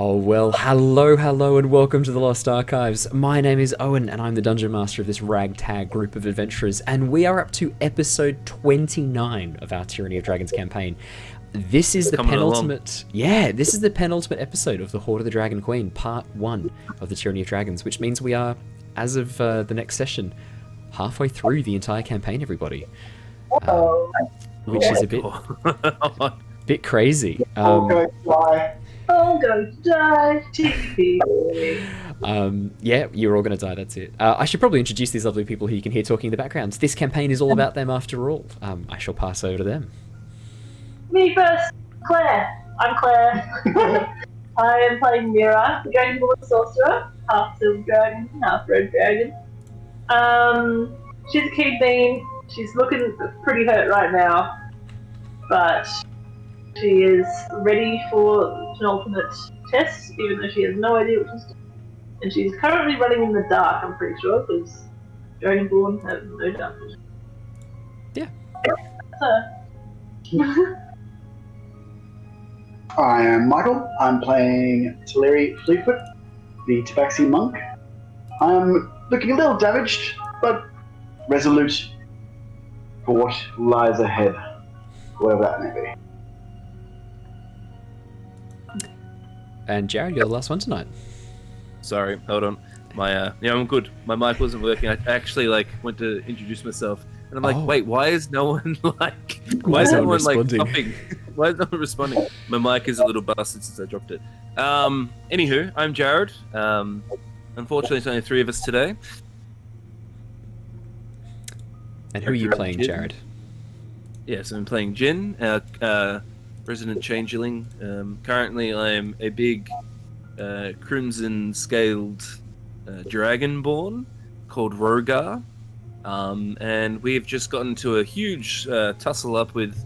Oh well, hello and welcome to the Lost Archives. My name is Owen and I'm the Dungeon Master of this ragtag group of adventurers, and we are up to episode 29 of our Tyranny of Dragons campaign. This is the penultimate this is the penultimate episode of the Horde of the Dragon Queen, part 1 of the Tyranny of Dragons, which means we are, as of the next session, halfway through the entire campaign, everybody. Which is a bit crazy. I'm going to die. Yeah, you're all going to die, that's it. I should probably introduce these lovely people who you can hear talking in the background. This campaign is all about them after all. I shall pass over to them. Me first, Claire. I'm Claire. I am playing Mira, the Dragonborn Sorcerer, half Silver Dragon, half Red Dragon. She's a keen bean. She's looking pretty hurt right now, but she is ready for an ultimate test, even though she has no idea what she's doing. And she's currently running in the dark, I'm pretty sure, because Dragonborn have no dark vision. Yeah. That's her. I am Michael. I'm playing Talari Fleetfoot, the Tabaxi monk. I'm looking a little damaged, but resolute for what lies ahead, whatever that may be. And Jared, you're the last one tonight. Sorry, hold on. I'm good. My mic wasn't working. I actually went to introduce myself, and I'm like, wait, why is no one why is no one popping? Why is no one responding? My mic is a little busted since I dropped it. Anywho, I'm Jared. Unfortunately, it's only 3 of us today. And who are you playing, Jin. Jared? Yes, I'm playing Jin, resident changeling. Currently, I'm a big crimson-scaled dragonborn called Rogar, and we've just gotten to a huge tussle up with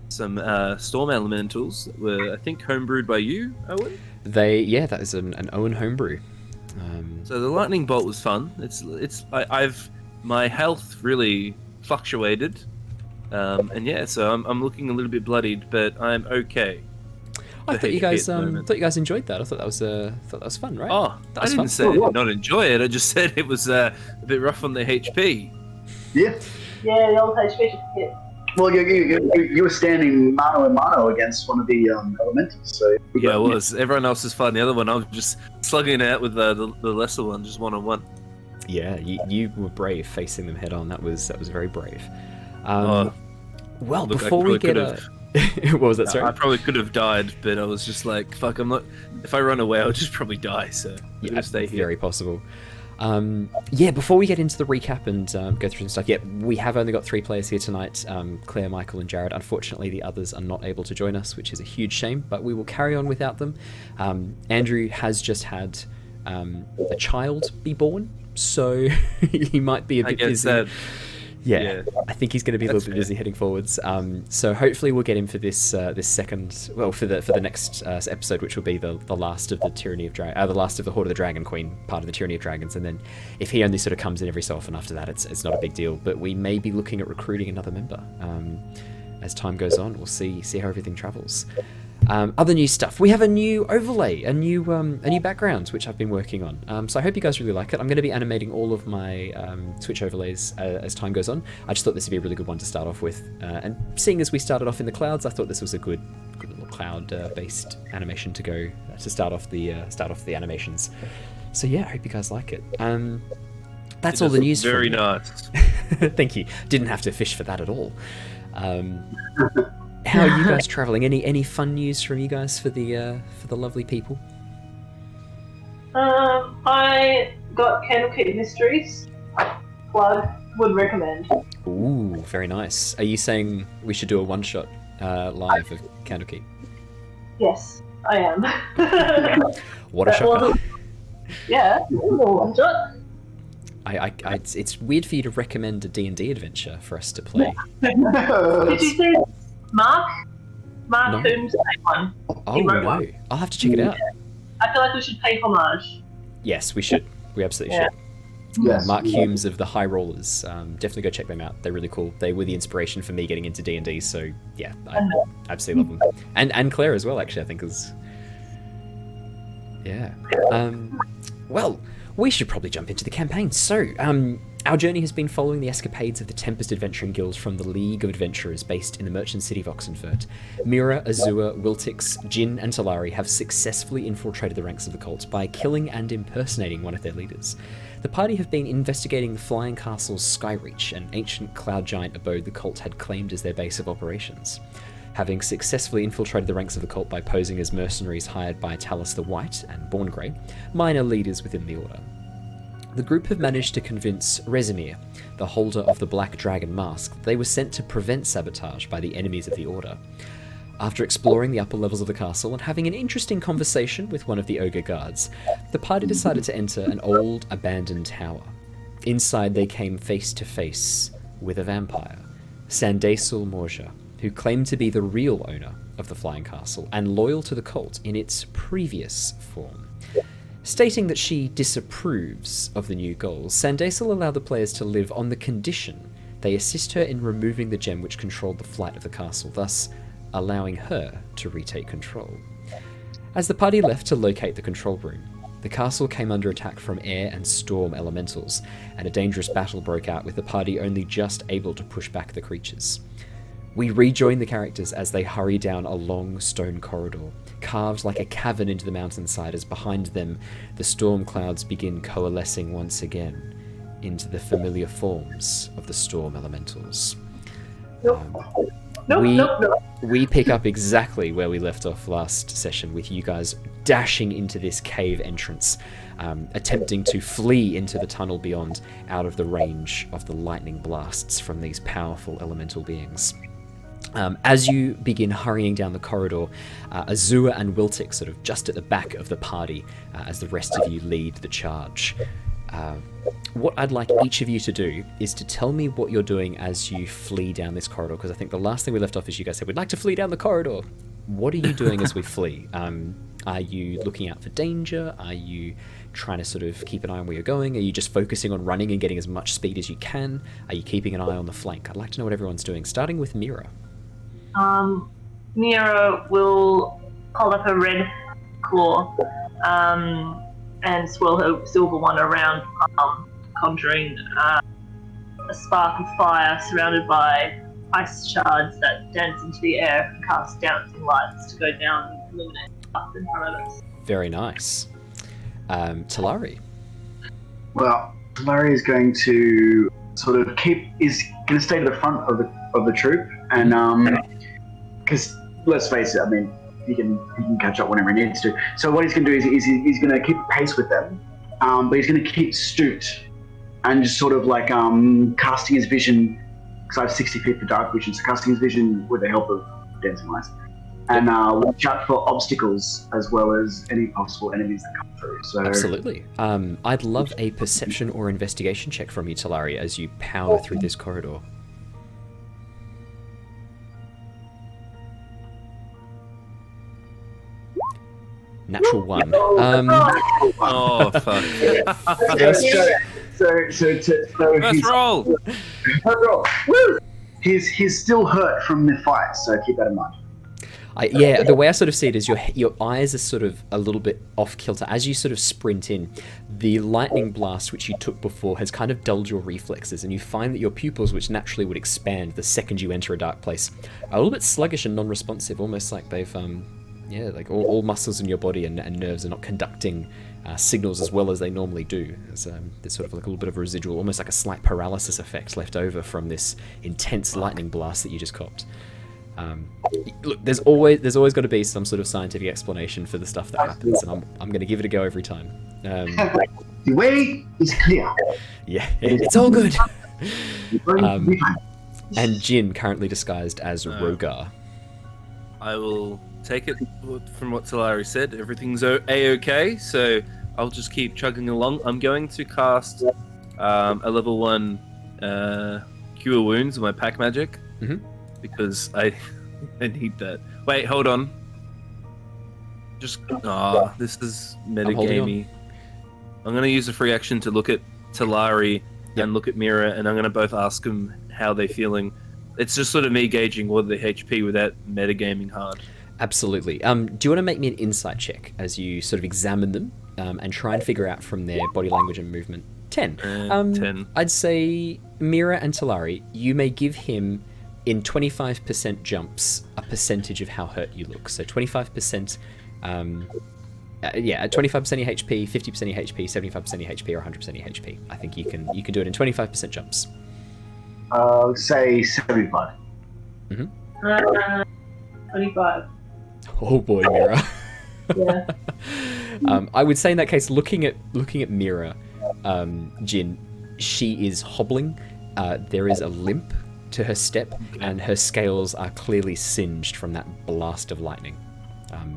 some storm elementals that were, I think, homebrewed by you, Owen. That is an Owen homebrew. So the lightning bolt was fun. My health really fluctuated. So I'm looking a little bit bloodied, but I'm okay. I thought you guys enjoyed that. I thought that was fun, right? Oh, I didn't say I did not enjoy it. I just said it was a bit rough on the HP. Yeah. Yeah, the old HP hit. Well, you were standing mano a mano against one of the elementals, so... Yeah, I was. Everyone else was fighting the other one. I was just slugging it out with the lesser one, just one-on-one. Yeah, you were brave facing them head on. That was very brave. Before we get what was that, sorry? I probably could have died, but I was just like, fuck, I'm not... If I run away, I'll just probably die, so I'm gonna stay here. Very possible. Before we get into the recap and go through some stuff, we have only got 3 players here tonight, Claire, Michael and Jared. Unfortunately, the others are not able to join us, which is a huge shame, but we will carry on without them. Andrew has just had a child be born, so he might be a bit busy. Yeah, I think he's going to be a little bit busy heading forwards. So hopefully we'll get him for this second, for the next episode, which will be the last of the Tyranny of the last of the Horde of the Dragon Queen part of the Tyranny of Dragons. And then if he only sort of comes in every so often after that, it's not a big deal. But we may be looking at recruiting another member as time goes on. We'll see how everything travels. Other new stuff. We have a new overlay, a new background, which I've been working on. So I hope you guys really like it. I'm going to be animating all of my Twitch overlays as time goes on. I just thought this would be a really good one to start off with. And seeing as we started off in the clouds, I thought this was a good little cloud-based animation to go to start off the animations. So yeah, I hope you guys like it. That's all the news. Very nice. Thank you. Didn't have to fish for that at all. How are you guys traveling? Any fun news from you guys for the lovely people? I got Candlekeep Mysteries. Plug, would recommend. Ooh, very nice. Are you saying we should do a one-shot live of Candlekeep? Yes, I am. What a shocker. Yeah, one shot. It's weird for you to recommend a D&D adventure for us to play. Did you see Mark No. Coombs made one? Oh no, I'll have to check it out. I feel like we should pay homage. Yes, we should. We absolutely should. Yes. Mark Humes of the High Rollers. Definitely go check them out. They're really cool. They were the inspiration for me getting into D&D. So yeah, I absolutely love them. And Claire as well. Actually, I think is. Yeah. Well, we should probably jump into the campaign. So, our journey has been following the escapades of the Tempest Adventuring Guild from the League of Adventurers based in the merchant city of Oxenfurt. Mira, Azure, Wiltix, Jin, and Talari have successfully infiltrated the ranks of the cult by killing and impersonating one of their leaders. The party have been investigating the Flying Castle's Skyreach, an ancient cloud giant abode the cult had claimed as their base of operations. Having successfully infiltrated the ranks of the cult by posing as mercenaries hired by Talus the White and Borngrey, minor leaders within the order. The group have managed to convince Aasimar, the holder of the Black Dragon mask, that they were sent to prevent sabotage by the enemies of the Order. After exploring the upper levels of the castle and having an interesting conversation with one of the ogre guards, the party decided to enter an old, abandoned tower. Inside they came face to face with a vampire, Sandaisal Morja, who claimed to be the real owner of the Flying Castle and loyal to the cult in its previous form. Stating that she disapproves of the new goals, Sandaisal allowed the players to live on the condition they assist her in removing the gem which controlled the flight of the castle, thus allowing her to retake control. As the party left to locate the control room, the castle came under attack from air and storm elementals, and a dangerous battle broke out with the party only just able to push back the creatures. We rejoin the characters as they hurry down a long stone corridor, carved like a cavern into the mountainside as behind them the storm clouds begin coalescing once again into the familiar forms of the storm elementals. We pick up exactly where we left off last session, with you guys dashing into this cave entrance, attempting to flee into the tunnel beyond, out of the range of the lightning blasts from these powerful elemental beings. As you begin hurrying down the corridor, Azure and Wiltix sort of just at the back of the party as the rest of you lead the charge. What I'd like each of you to do is to tell me what you're doing as you flee down this corridor, because I think the last thing we left off is you guys said, we'd like to flee down the corridor. What are you doing as we flee? Are you looking out for danger? Are you trying to sort of keep an eye on where you're going? Are you just focusing on running and getting as much speed as you can? Are you keeping an eye on the flank? I'd like to know what everyone's doing, starting with Mira. Mira will hold up her red claw and swirl her silver one around, conjuring a spark of fire surrounded by ice shards that dance into the air and cast dancing lights to go down and illuminate up in front of us. Very nice. Talari. Well, Talari is going to sort of is going to stay to the front of the troop, and because let's face it, I mean, he can catch up whenever he needs to. So what he's going to do is he's going to keep pace with them, but he's going to keep stooped and just sort of like casting his vision, because I have 60 feet for dark vision, so casting his vision with the help of dancing lights, and watch out for obstacles as well as any possible enemies that come through. So Absolutely. I'd love a perception or investigation check from you, Talari, as you power through this corridor. Natural 1. Oh, fuck. Let's roll! Woo! He's still hurt from the fight, so keep that in mind. Yeah, the way I sort of see it is your eyes are sort of a little bit off kilter. As you sort of sprint in, the lightning blast which you took before has kind of dulled your reflexes, and you find that your pupils, which naturally would expand the second you enter a dark place, are a little bit sluggish and non-responsive, almost like they've, like all muscles in your body and nerves are not conducting signals as well as they normally do. There's sort of like a little bit of a residual, almost like a slight paralysis effect left over from this intense lightning blast that you just copped. Look, there's always got to be some sort of scientific explanation for the stuff that happens, and I'm going to give it a go every time. The way is clear. Yeah, it's all good. And Jin, currently disguised as Rogar. I will take it from what Talari said. Everything's A-okay, so I'll just keep chugging along. I'm going to cast a level 1 Cure Wounds with my pack magic. Mm-hmm. Because I need that. Wait, hold on. This is metagamey. I'm going to use a free action to look at Talari and look at Mira, and I'm going to both ask them how they're feeling. It's just sort of me gauging what the HP without metagaming hard. Absolutely. Do you want to make me an insight check as you sort of examine them and try and figure out from their body language and movement? 10. 10. I'd say Mira and Talari, you may give him in 25% jumps a percentage of how hurt you look. So 25%, at 25% of HP, 50% of HP, 75% of HP, or 100% of HP. I think you can do it in 25% jumps. Say 75. 25. Oh boy, Mira. Yeah. I would say in that case, looking at Mira, Jin, she is hobbling. There is a limp to her step, and her scales are clearly singed from that blast of lightning.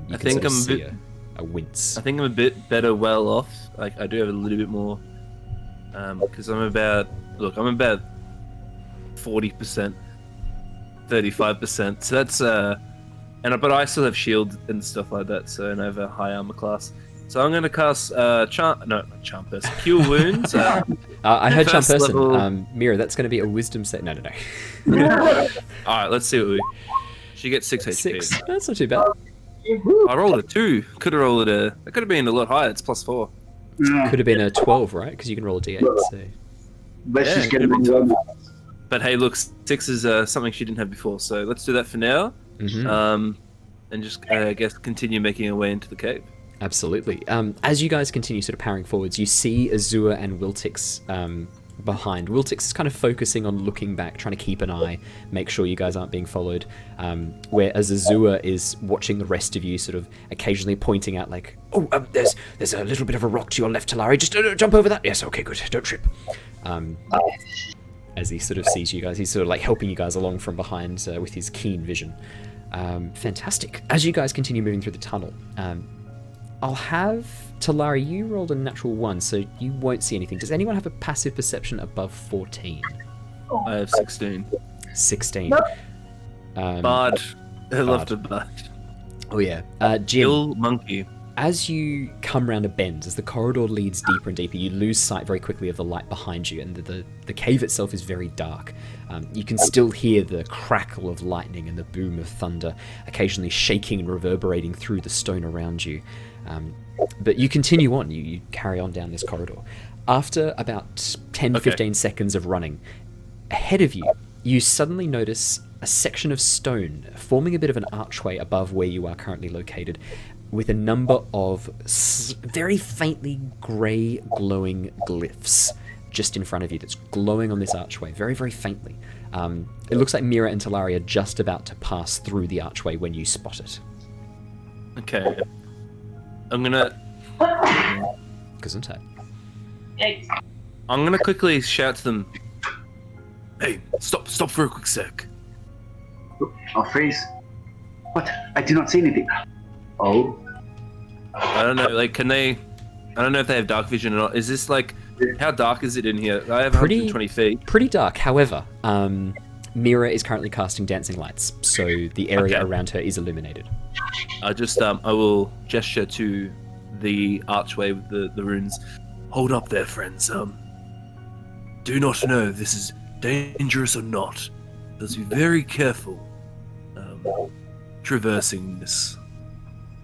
You can sort of see a wince. I think I'm a bit better well off. Like, I do have a little bit more, because I'm about 40%, 35%. So that's but I still have shield and stuff like that. So and I have a high armor class. So I'm going to cast Charm Person, Cure Wounds. I heard Charm Person. Level... Mira, that's going to be a Wisdom set. No. All right, let's see what she gets 6 HP. 6. That's not too bad. I rolled a 2. Could have rolled it could have been a lot higher. It's +4. Could have been a 12, right? Because you can roll a D8. So. Let's just get it it tough. on. But hey, look, 6 is something she didn't have before. So let's do that for now. Mm-hmm. And just I guess continue making our way into the cave. Absolutely. As you guys continue sort of powering forwards, you see Azure and Wiltix behind. Wiltix is kind of focusing on looking back, trying to keep an eye, make sure you guys aren't being followed. Whereas Azure is watching the rest of you, sort of occasionally pointing out, like, there's a little bit of a rock to your left, Talari. Just jump over that. Yes, okay, good. Don't trip. As he sort of sees you guys, he's sort of like helping you guys along from behind with his keen vision. Fantastic. As you guys continue moving through the tunnel, I'll have Talari, you rolled a natural 1, so you won't see anything. Does anyone have a passive perception above 14? I have 16. 16. Bard. I love the bard. Oh yeah. Jim, Ill monkey. as you come round a bend, as the corridor leads deeper and deeper, you lose sight very quickly of the light behind you, and the cave itself is very dark. You can still hear the crackle of lightning and the boom of thunder, occasionally shaking and reverberating through the stone around you. But you continue on, you carry on down this corridor. After about 10-15 seconds of running, ahead of you, you suddenly notice a section of stone forming a bit of an archway above where you are currently located, with a number of very faintly grey glowing glyphs just in front of you that's glowing on this archway, very, very faintly. It looks like Mira and Talari are just about to pass through the archway when you spot it. Okay. I'm gonna... Gesundheit. I'm gonna quickly shout to them, "Hey, stop for a quick sec." I'll freeze. What? I do not see anything. Oh. I don't know, like, can they... I don't know if they have dark vision or not. Is this, like... How dark is it in here? I have 120 feet. Pretty dark. However, Mira is currently casting dancing lights, so the area around her is illuminated. I will gesture to the archway with the runes. Hold up there, friends. Do not know if this is dangerous or not. Let's be very careful traversing this.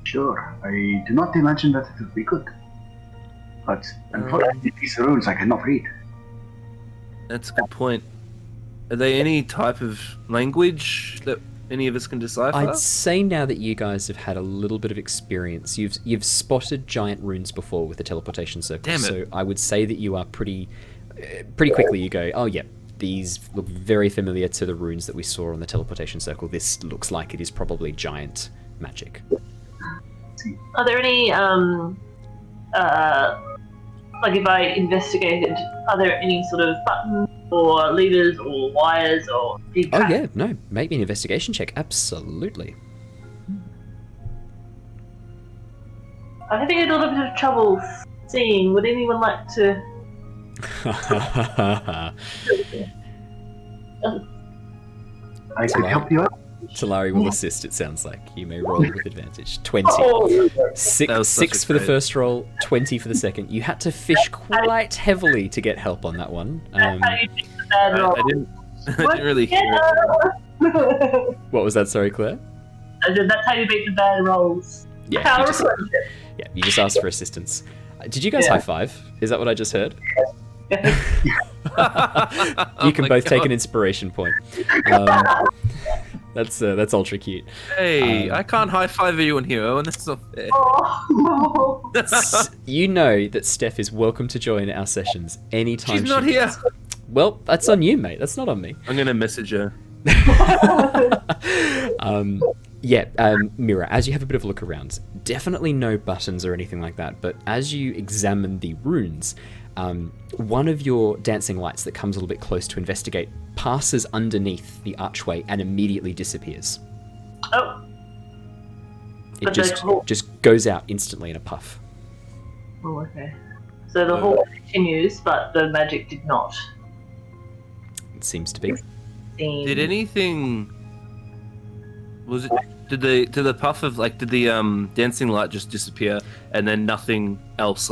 Sure, I do not imagine that it would be good. But unfortunately, these runes I cannot read. That's a good point. Are they any type of language that any of us can decipher? I'd say now that you guys have had a little bit of experience, you've spotted giant runes before with the teleportation circle. Damn it. So I would say that you are pretty quickly you go, oh yeah, these look very familiar to the runes that we saw on the teleportation circle. This looks like it is probably giant magic. Are there any, like if I investigated, are there any sort of buttons or levers or wires or... Oh yeah, no, make me an investigation check, absolutely. I'm having a little bit of trouble seeing. Would anyone like to... I could help you out. Talari will assist, it sounds like. You may roll with advantage. 20. Oh, Six for the first roll, 20 for the second. You had to fish quite heavily to get help on that one. I didn't really hear it. What was that, sorry, Claire? That's how you beat the bad rolls. Yeah, Power you of just, friendship. yeah, you just asked for assistance. Did you guys high five? Is that what I just heard? You can both take an inspiration point. That's ultra cute. Hey, I can't high five you in here, Owen. That's not fair. Oh. You know that Steph is welcome to join our sessions anytime. She's not here. Well, that's on you, mate. That's not on me. I'm gonna message her. Mira, as you have a bit of a look around, definitely no buttons or anything like that, but as you examine the runes, one of your dancing lights that comes a little bit close to investigate passes underneath the archway and immediately disappears. Oh. It just goes out instantly in a puff. Oh, okay. So the hall continues, but the magic did not. It seems to be. Did anything? Was it? Did the puff of did the dancing light just disappear and then nothing else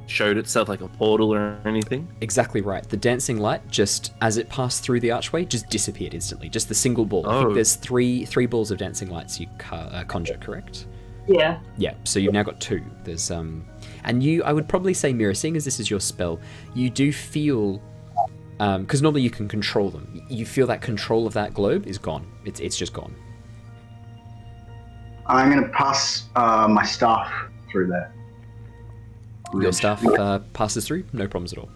showed itself like a portal or anything? Exactly right. The dancing light, just as it passed through the archway, just disappeared instantly. Just the single ball. I think there's three balls of dancing lights you conjure, correct? Yeah. Yeah. So you've now got two. There's and I would probably say, Mira, seeing as this is your spell, you do feel, because normally you can control them. You feel that control of that globe is gone. It's just gone. I'm going to pass my staff through there. Your staff passes through, no problems at all.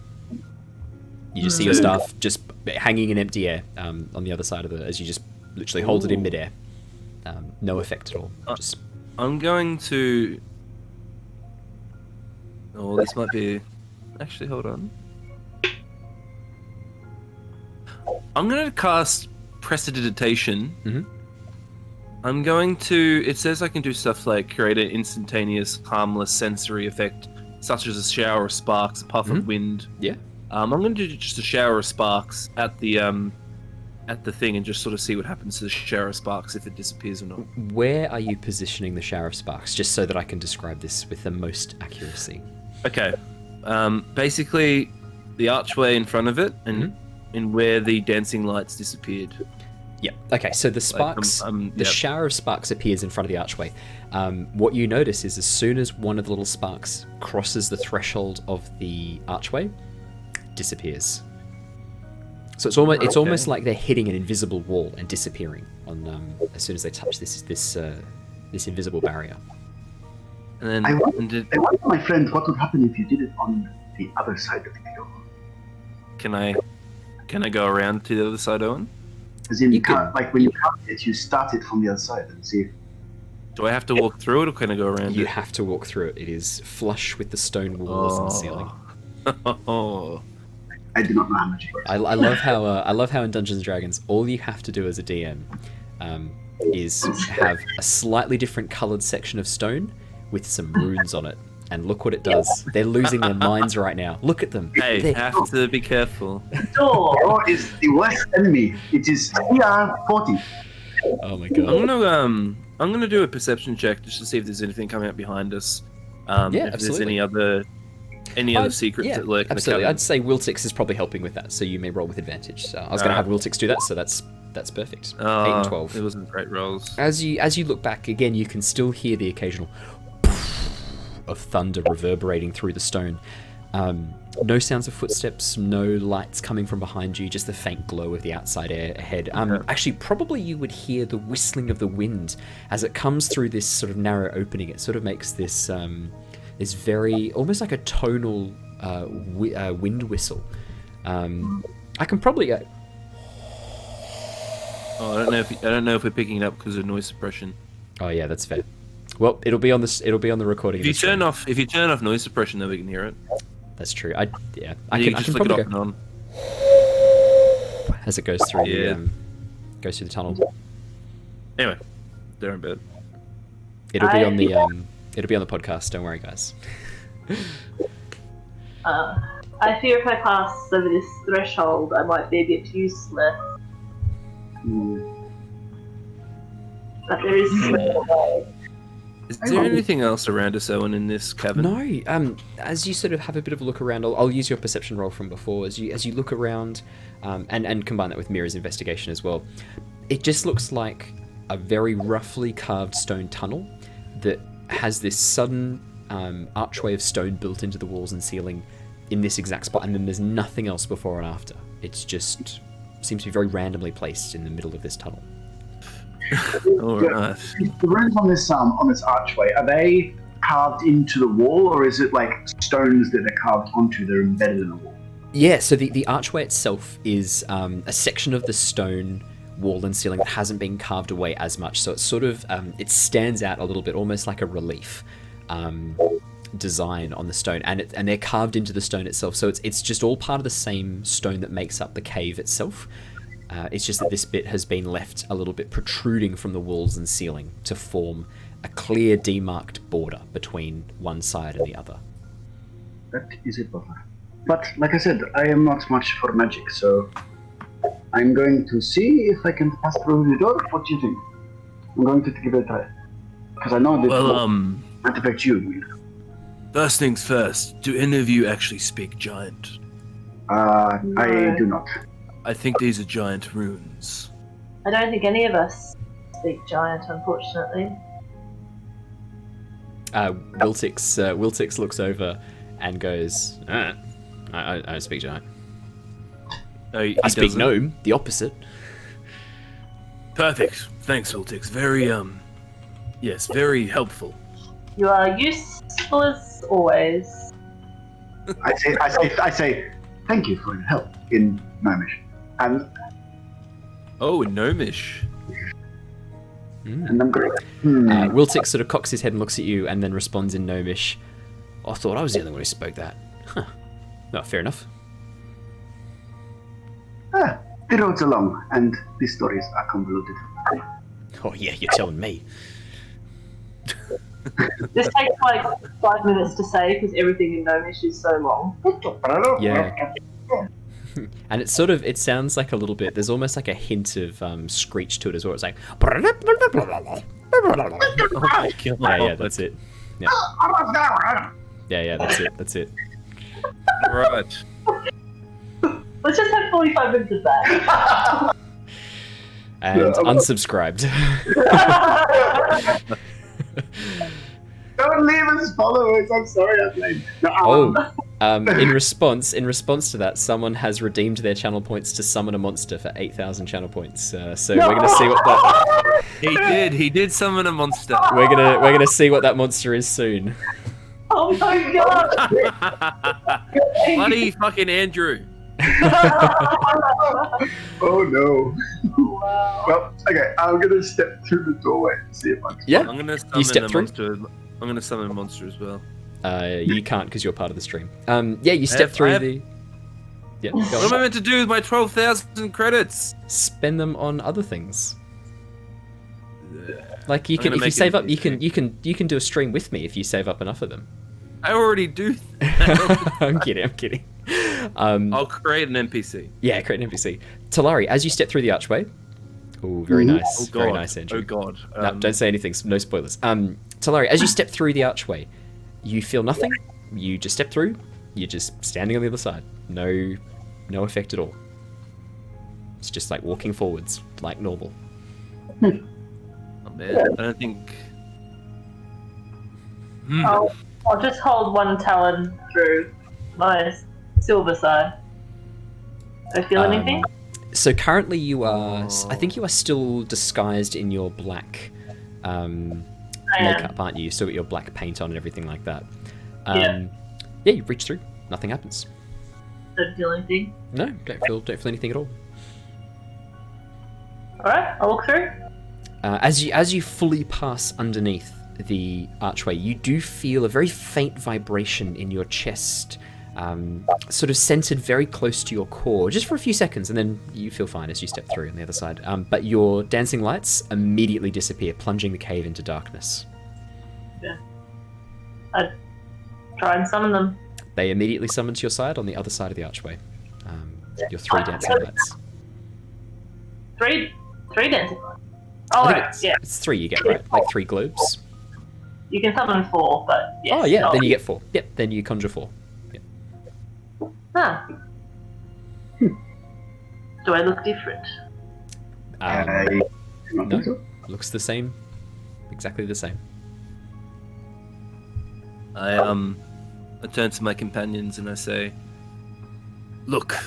You just see your staff just hanging in empty air on the other side of as you just literally hold it in midair. No effect at all. Just. I'm going to. Oh, this might be. Actually, hold on. I'm going to cast Prestidigitation. Mm-hmm. I'm going to. It says I can do stuff like create an instantaneous, harmless sensory effect, such as a shower of sparks, a puff of wind. Yeah. I'm going to do just a shower of sparks at the thing and just sort of see what happens to the shower of sparks, if it disappears or not. Where are you positioning the shower of sparks, just so that I can describe this with the most accuracy? Okay. Basically, the archway in front of it, and where the dancing lights disappeared. Yeah. Okay. So the sparks, the shower of sparks appears in front of the archway. What you notice is as soon as one of the little sparks crosses the threshold of the archway, disappears. So it's almost like they're hitting an invisible wall and disappearing on as soon as they touch this invisible barrier. And then I wonder, my friend, what would happen if you did it on the other side of the door? Can I go around to the other side, Owen? As in, when you count it, you start it from the other side and see. Do I have to walk through it, or can I go around it? You have to walk through it. It is flush with the stone walls and ceiling. Oh. I do not know how much it works. I love how in Dungeons & Dragons, all you have to do as a DM is have a slightly different coloured section of stone with some runes on it. And look what it does. They're losing their minds right now. Look at them. Hey, have to be careful. The door is the worst enemy. It is CR40. Oh my god. I'm gonna do a perception check just to see if there's anything coming up behind us. If there's any other secrets that lurk in the absolutely. cavern. I'd say Wiltix is probably helping with that, so you may roll with advantage. So I was going to have Wiltix do that, so that's perfect. 8 and 12. It wasn't great rolls. As you look back again, you can still hear the occasional of thunder reverberating through the stone. No sounds of footsteps, no lights coming from behind you, just the faint glow of the outside air ahead. Actually, probably you would hear the whistling of the wind as it comes through this sort of narrow opening. It sort of makes this very, almost like a tonal wind whistle. I can probably go. Oh, I don't know if we're picking it up because of noise suppression. Oh yeah, that's fair. Well, it'll be on the recording. If you turn off noise suppression, then we can hear it. That's true. I can just flick it probably off and on as it goes through the tunnel. Anyway, they're in bed. It'll be on the podcast. Don't worry, guys. I fear if I pass over this threshold, I might be a bit useless. But there is Is there anything else around us, Owen, in this cavern? No. As you sort of have a bit of a look around, I'll use your perception roll from before. As you look around, and combine that with Mira's investigation as well, it just looks like a very roughly carved stone tunnel that has this sudden archway of stone built into the walls and ceiling in this exact spot, and then there's nothing else before and after. It's just seems to be very randomly placed in the middle of this tunnel. All right. The rooms on this archway, are they carved into the wall, or is it like stones that they're carved onto, they're embedded in the wall? Yeah, so the archway itself is a section of the stone wall and ceiling that hasn't been carved away as much, so it's sort of it stands out a little bit, almost like a relief design on the stone, and they're carved into the stone itself, so it's just all part of the same stone that makes up the cave itself. It's just that this bit has been left a little bit protruding from the walls and ceiling to form a clear demarked border between one side and the other. That is it, buffer. But like I said, I am not much for magic, so I'm going to see if I can pass through the door. What do you think? I'm going to give it a try. Because I know that it won't affect you, Mira. First things first, do any of you actually speak giant? I do not. I think these are giant runes. I don't think any of us speak giant, unfortunately. Wiltix looks over and goes, I don't speak giant. I speak gnome, the opposite. Perfect. Thanks, Wiltix. Very, yes, very helpful. You are useful as always. I say, thank you for your help in Gnomish. And in Gnomish. And I'm great. Wiltix sort of cocks his head and looks at you and then responds in Gnomish. I thought I was the only one who spoke that. Huh. No, fair enough. The road's are long, and the stories are convoluted. Oh yeah, you're telling me. This takes like 5 minutes to say because everything in Gnomish is so long. Yeah. And it sounds like a little bit, there's almost like a hint of screech to it as well. It's like... Oh my God. Yeah, that's it. Yeah, that's it. Right. Let's just have 45 minutes of that. And unsubscribed. Don't leave us followers. I'm sorry, I played. In response to that, someone has redeemed their channel points to summon a monster for 8,000 channel points. So we're gonna see what that. He did summon a monster. We're gonna see what that monster is soon. Oh my God! Bloody fucking Andrew. Oh no. Wow. Well, okay, I'm gonna step through the doorway and see if I can. Yeah. I'm gonna summon You step a through? monster. I'm gonna summon a monster as well. You can't because you're part of the stream. You step through the. Yeah. Go What on. am I meant to do with my 12,000 credits? Spend them on other things. Like you I'm can, gonna if you make save it up, you can do a stream with me if you save up enough of them. I already do. I'm kidding. I'll create an NPC. Yeah, create an NPC. Talari, as you step through the archway. Oh, very nice. Oh God. Very nice, Andrew. Oh God. No, don't say anything. No spoilers. Talari, as you step through the archway, you feel nothing. You just step through. You're just standing on the other side. No effect at all. It's just like walking forwards, like normal. Oh man, I don't think. I'll just hold one talon through my silver side. Do I feel anything? So currently you are, I think you are still disguised in your black makeup, aren't you? Still got your black paint on and everything like that. Yeah, you reach through. Nothing happens. Don't feel anything. No, don't feel anything at all. Alright, I'll walk through. As you fully pass underneath the archway, you do feel a very faint vibration in your chest, sort of centered very close to your core, just for a few seconds, and then you feel fine as you step through on the other side. But your dancing lights immediately disappear, plunging the cave into darkness. Yeah. I'd try and summon them. They immediately summon to your side on the other side of the archway. Your 3 dancing lights. Three dancing lights. I Oh, think right, yeah. it's 3 you get, right? Like 3 globes. You can summon 4, but yes. Oh yeah, then you get 4. Yep, then you conjure 4. Yep. Huh. Do I look different? I don't think so. looks the same, exactly the same. I turn to my companions and I say, "Look,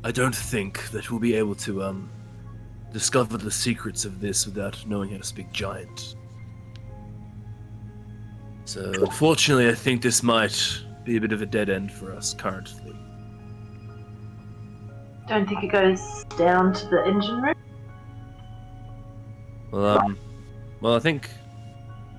I don't think that we'll be able to discover the secrets of this without knowing how to speak giant. So, unfortunately, I think this might be a bit of a dead end for us currently." Don't think it goes down to the engine room? Well, I think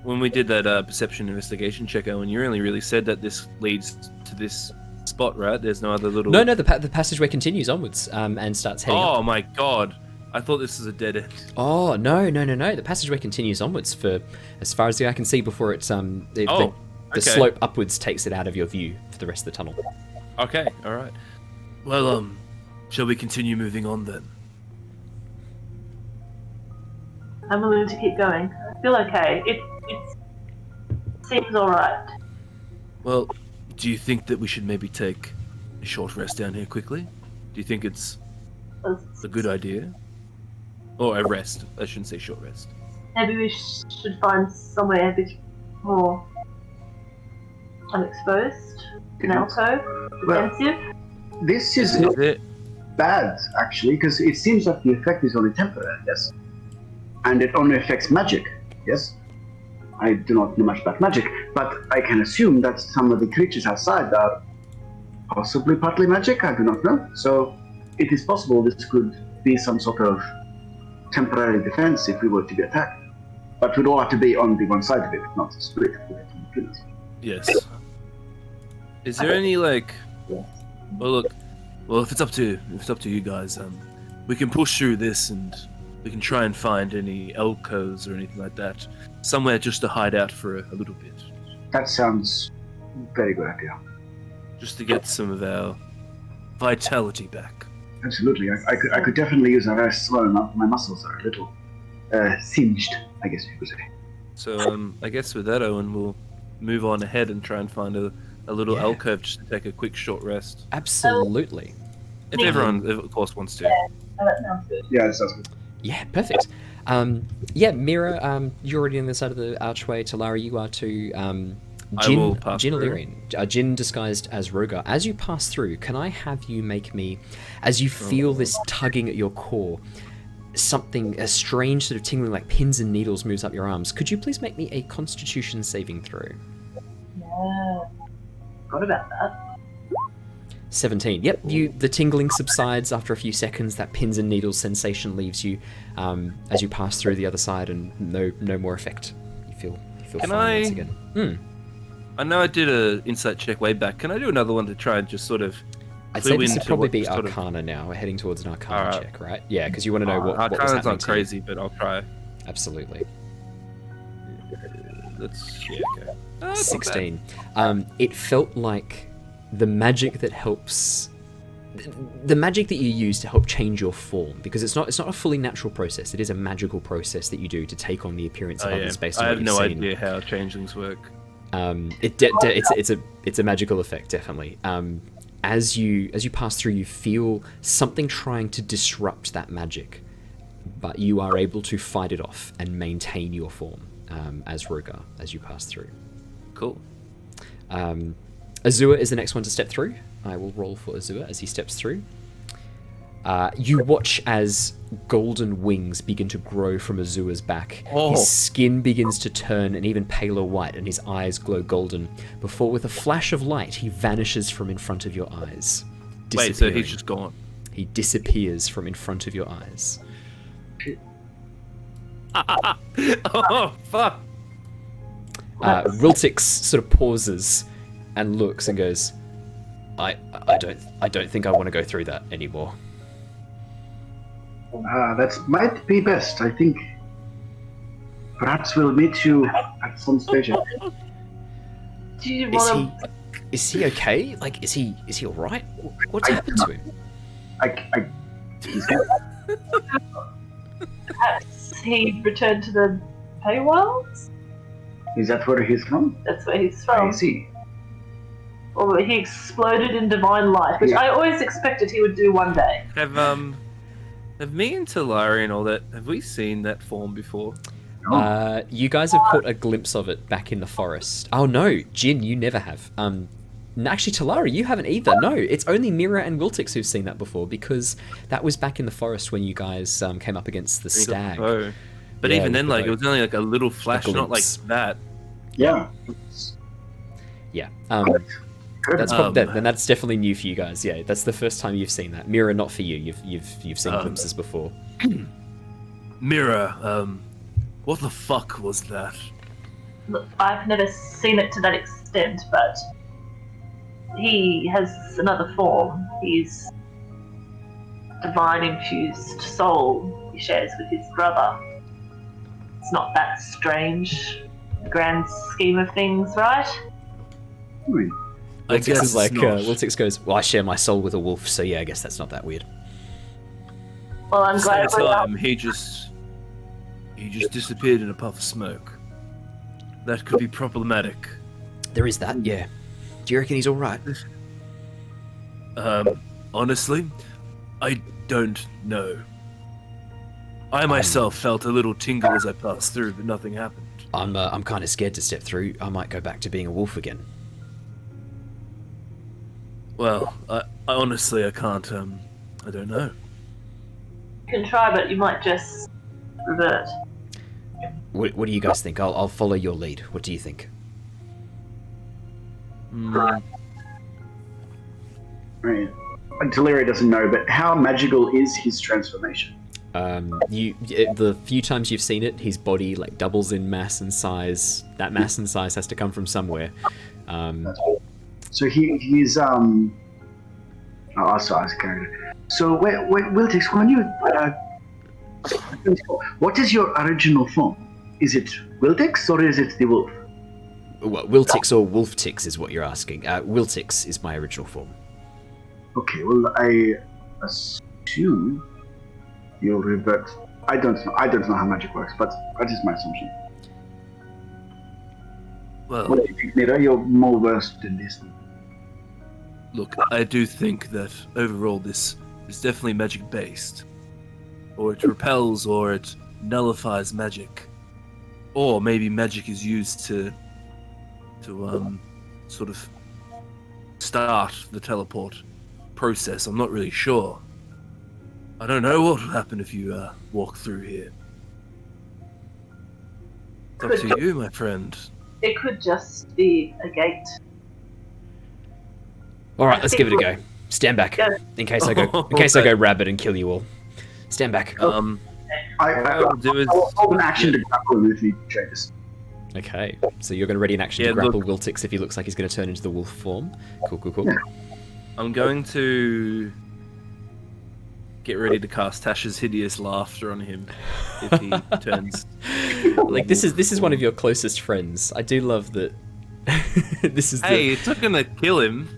when we did that perception investigation check, Owen, you only really said that this leads to this spot, right? There's no other little... No, the passageway continues onwards and starts heading up. Oh my god. I thought this was a dead end. Oh, no. The passageway continues onwards for as far as the eye can see before it's... the slope upwards takes it out of your view for the rest of the tunnel. Okay, alright. Well, shall we continue moving on then? I'm willing to keep going. I feel okay. It seems alright. Well, do you think that we should maybe take a short rest down here quickly? Do you think it's a good idea? Or a rest. I shouldn't say short rest. Maybe we should find somewhere a bit more unexposed, an alcove, defensive. This is not bad, actually, because it seems like the effect is only temporary, yes? And it only affects magic, yes? I do not know much about magic, but I can assume that some of the creatures outside are possibly partly magic, I do not know. So it is possible this could be some sort of temporary defense if we were to be attacked. But we'd all have to be on the one side of it, not split. Yes. Is there any well, if it's up to you guys, we can push through this and we can try and find any alcoves or anything like that, somewhere just to hide out for a little bit. That sounds very good idea. Just to get some of our vitality back. Absolutely, I could definitely use a rest. Well, my muscles are a little singed, I guess you could say. So I guess with that, Owen, we'll move on ahead and try and find a little alcove just to take a quick short rest. Absolutely. If everyone, of course, wants to. That sounds good. Yeah, that sounds good. Yeah, perfect. Mira, you're already on the side of the archway. Talari, you are too. Jin Alerian, Jin disguised as Rogar. As you pass through, can I have you make me, as you feel this tugging at your core, a strange sort of tingling like pins and needles moves up your arms. Could you please make me a Constitution saving throw? Yeah. Forgot about that. 17. Yep, the tingling subsides after a few seconds. That pins and needles sensation leaves you as you pass through the other side, and no more effect. You feel fine once again. I know I did an insight check way back. Can I do another one to try and just sort of... I'd say this would probably be Arcana now. We're heading towards an Arcana check, right? Yeah, because you want to know what was happening. Arcana's not crazy, but I'll try. Absolutely. Okay. 16. It felt like the magic that helps... The magic that you use to help change your form, because it's not a fully natural process. It is a magical process that you do to take on the appearance of others based on what you've seen. I have no idea how changelings work. It's a magical effect, definitely. As you pass through, you feel something trying to disrupt that magic, but you are able to fight it off and maintain your form as Rogar as you pass through. Cool. Azure is the next one to step through. I will roll for Azure as he steps through. You watch as golden wings begin to grow from Azure's back. His skin begins to turn an even paler white and his eyes glow golden, before with a flash of light he vanishes from in front of your eyes. Wait, so he's just gone? He disappears from in front of your eyes. Oh, fuck! Wiltix sort of pauses and looks and goes, I don't think I want to go through that anymore. That might be best. I think perhaps we'll meet you at some station. Do you want to... Is he okay? Like, is he all right? What's happened to him? He's good. Perhaps he returned to the Paywilds? Is that where he's from? That's where he's from. I see. Or he exploded in divine light, which I always expected he would do one day. Have Have me and Talari and all that, have we seen that form before? You guys have caught a glimpse of it back in the forest. Oh no, Jin, you never have. Actually, Talari, you haven't either. No, it's only Mira and Wiltix who've seen that before, because that was back in the forest when you guys came up against the stag. But Yeah, even with then, the like, bow. it was only like a little flash, not like glimpse. that. Yeah. Yeah. Good. That's then that's definitely new for you guys. Yeah, that's the first time you've seen that. Mira, not for you. You've seen glimpses before. Mira, what the fuck was that? Look, I've never seen it to that extent, but he has another form. He's divine-infused soul he shares with his brother. It's not that strange, in the grand scheme of things, right? I Wiltix guess is like, not. Wiltix goes, well, I share my soul with a wolf, so yeah, I guess that's not that weird. Well, I'm At the glad same we're not. time, he just disappeared in a puff of smoke. That could be problematic. There is that, yeah. Do you reckon he's alright? Honestly, I don't know. I myself felt a little tingle as I passed through, but nothing happened. I'm kind of scared to step through. I might go back to being a wolf again. Well, I honestly, I can't, I don't know. You can try, but you might just revert. What do you guys think? I'll follow your lead. What do you think? Right. Talari doesn't know, but how magical is his transformation? The few times you've seen it, his body like doubles in mass and size. That mass and size has to come from somewhere. So he's oh, sorry, character. So Wiltix, when you what is your original form? Is it Wiltix or is it the wolf? Well, Wiltix or Wolftix is what you're asking. Wiltix is my original form. Okay, well I assume you'll revert. I don't know how magic works, but that is my assumption. Well, What do you think, Mira? You're more versed in this. look, I do think that overall this is definitely magic based. Or it repels or it nullifies magic. Or maybe magic is used to sort of start the teleport process. I'm not really sure. I don't know what will happen if you walk through here. It's up to you, my friend. It could just be a gate. All right, let's give it a go. Stand back, Yeah. in case I go rabbit and kill you all. Stand back. What I'll do is I'll hold an action to grapple him if he changes. Okay, so you're going to ready an action Yeah, to grapple look- Wiltix if he looks like he's going to turn into the wolf form. Cool. Yeah. I'm going to get ready to cast Tasha's hideous laughter on him if he turns. Like this is one of your closest friends. I do love that. This is Hey, it's not gonna kill him.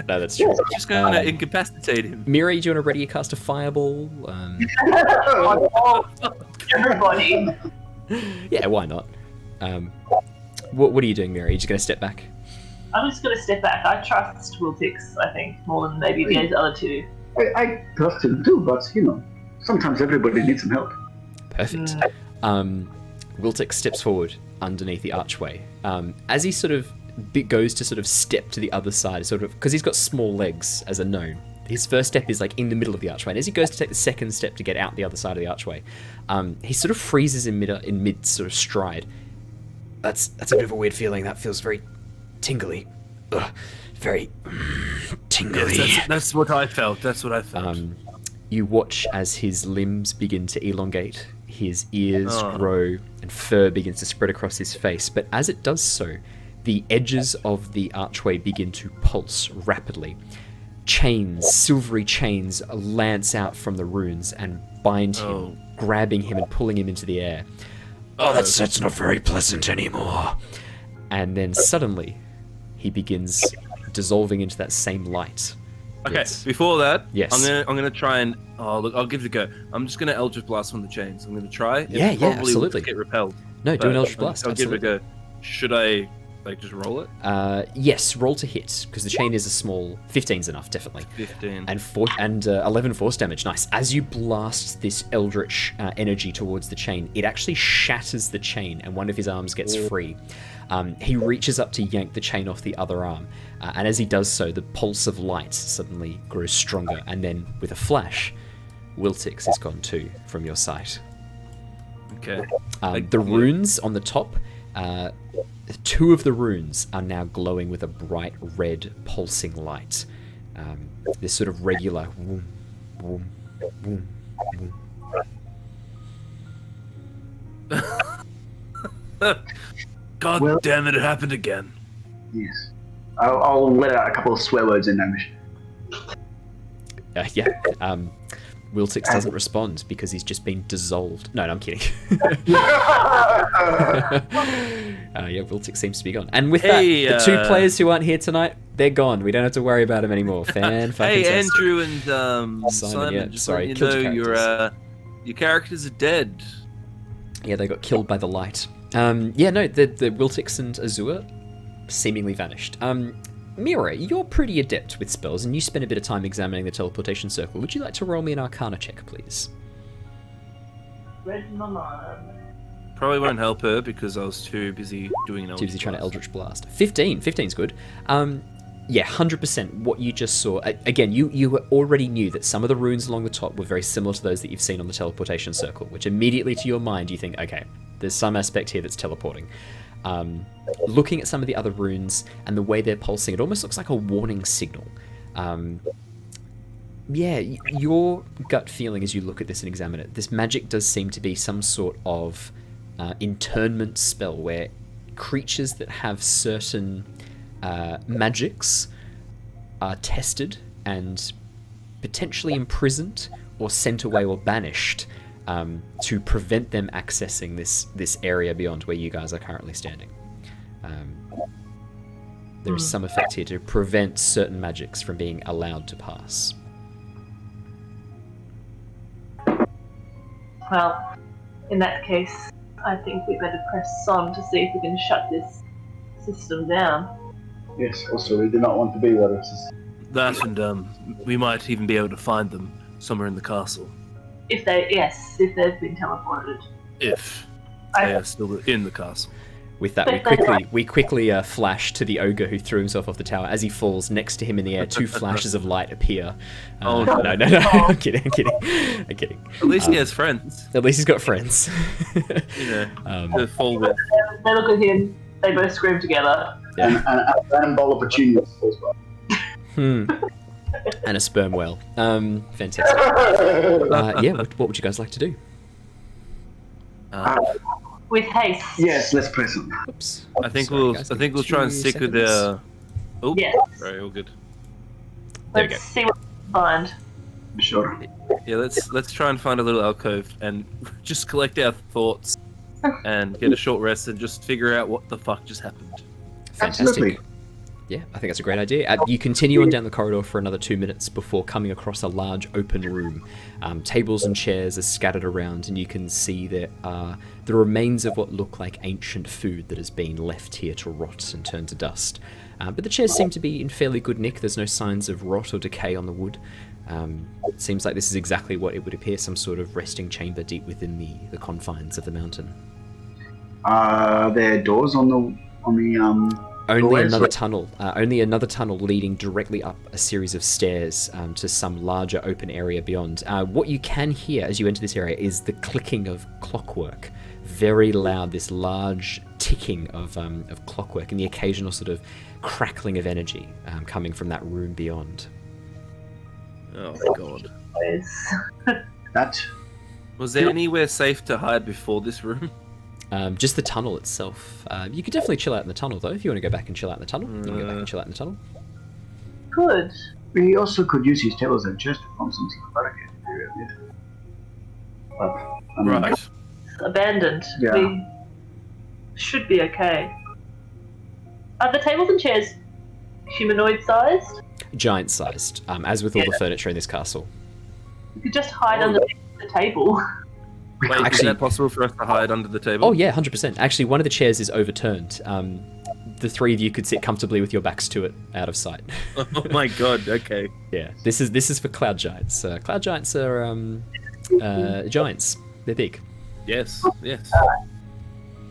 no, that's true. It's just gonna incapacitate him. Mira, do you want to ready a cast a fireball? Everybody. Yeah, why not? What are you doing, Mira? Are you just going to step back? I'm just going to step back. I trust Wiltix, I think, more than maybe the other two. I trust him too, but sometimes everybody needs some help. Perfect. Wiltix steps forward underneath the archway. As he sort of goes to sort of step to the other side, sort of because he's got small legs as a gnome. His first step is like in the middle of the archway, and as he goes to take the second step to get out the other side of the archway, he sort of freezes in mid sort of stride. That's a bit of a weird feeling. That feels very tingly. Ugh, very tingly. Yes, that's what I felt. That's what I felt. You watch as his limbs begin to elongate, his ears grow, and fur begins to spread across his face. But as it does so, the edges of the archway begin to pulse rapidly. Chains, silvery chains, lance out from the runes and bind him, grabbing him and pulling him into the air. Oh, that's not very pleasant anymore. And then suddenly, he begins dissolving into that same light. Okay, Yes. before that, Yes. I'm gonna try and look, I'll give it a go. I'm just gonna Eldritch Blast from the chains. I'm gonna try. Yeah, It probably will absolutely. get repelled. No, do an but Eldritch Blast. I'll give it a go. Should I Like, just roll it? Yes, roll to hit, because the chain is a small... 15's enough, definitely. 15. And 11 force damage, nice. As you blast this eldritch energy towards the chain, it actually shatters the chain, and one of his arms gets free. He reaches up to yank the chain off the other arm, and as he does so, the pulse of light suddenly grows stronger, and then, with a flash, Wiltix is gone too, from your sight. Okay. The runes on the top... 2 of the runes are now glowing with a bright red pulsing light. This sort of regular whoom, whoom, whoom, whoom. God damn it happened again. Yes. I'll let out a couple of swear words in Gnomish. Wiltix doesn't respond because he's just been dissolved. No, I'm kidding. Wiltix seems to be gone. And with that, the 2 players who aren't here tonight, they're gone. We don't have to worry about them anymore. Hey, Andrew and Simon, just sorry, you know your characters are dead. Yeah, they got killed by the light. The Wiltix and Azure seemingly vanished. Mira, you're pretty adept with spells, and you spent a bit of time examining the teleportation circle. Would you like to roll me an Arcana check, please? Read my mind. Probably won't help her because I was too busy doing an Eldritch Blast. Too busy trying to Eldritch Blast. 15. 15's good. 100% what you just saw. Again, you already knew that some of the runes along the top were very similar to those that you've seen on the teleportation circle, which immediately to your mind you think, okay, there's some aspect here that's teleporting. Looking at some of the other runes and the way they're pulsing, it almost looks like a warning signal. Your gut feeling as you look at this and examine it, this magic does seem to be some sort of internment spell where creatures that have certain magics are tested and potentially imprisoned or sent away or banished to prevent them accessing this area beyond where you guys are currently standing. There is some effect here to prevent certain magics from being allowed to pass. Well, in that case, I think we better press on to see if we can shut this system down. Yes, also we do not want to be where it's... That and we might even be able to find them somewhere in the castle. If they've been teleported. If they are still in the castle. With that, we quickly flash to the ogre who threw himself off the tower. As he falls, next to him in the air, 2 flashes of light appear. No. I'm kidding. At least he has friends. At least he's got friends. To fall with. They look at him, they both scream together. Yeah. And a random bowl of petunias falls by. And a sperm whale. Fantastic. What would you guys like to do? With haste. Yes, let's press on. Oops. I think we'll try and stick with the. Oh, yes. Right, all good. There we go. Let's see what we find. Sure. Yeah, let's try and find a little alcove and just collect our thoughts and get a short rest and just figure out what the fuck just happened. Fantastic. Absolutely. Yeah, I think that's a great idea. You continue on down the corridor for another 2 minutes before coming across a large open room. Tables and chairs are scattered around, and you can see there are the remains of what look like ancient food that has been left here to rot and turn to dust. But the chairs seem to be in fairly good nick. There's no signs of rot or decay on the wood. It seems like this is exactly what it would appear, some sort of resting chamber deep within the confines of the mountain. Are there doors on the Only another tunnel leading directly up a series of stairs to some larger open area beyond. What you can hear as you enter this area is the clicking of clockwork. Very loud, this large ticking of clockwork and the occasional sort of crackling of energy coming from that room beyond. Oh, God. Was there anywhere safe to hide before this room? Just the tunnel itself. You could definitely chill out in the tunnel, though, if you want to go back and chill out in the tunnel. You can go back and chill out in the tunnel. Good. We also could use his tables and chest to form some barricade. Right. Abandoned. Yeah. We should be okay. Are the tables and chairs humanoid-sized? Giant-sized, as with all the furniture in this castle. We could just hide under the table. Wait, is that possible for us to hide under the table? Oh yeah, 100%. Actually, one of the chairs is overturned. the three of you could sit comfortably with your backs to it, out of sight. Oh my god, okay. Yeah, this is for cloud giants. Cloud giants are giants. They're big. Yes, yes.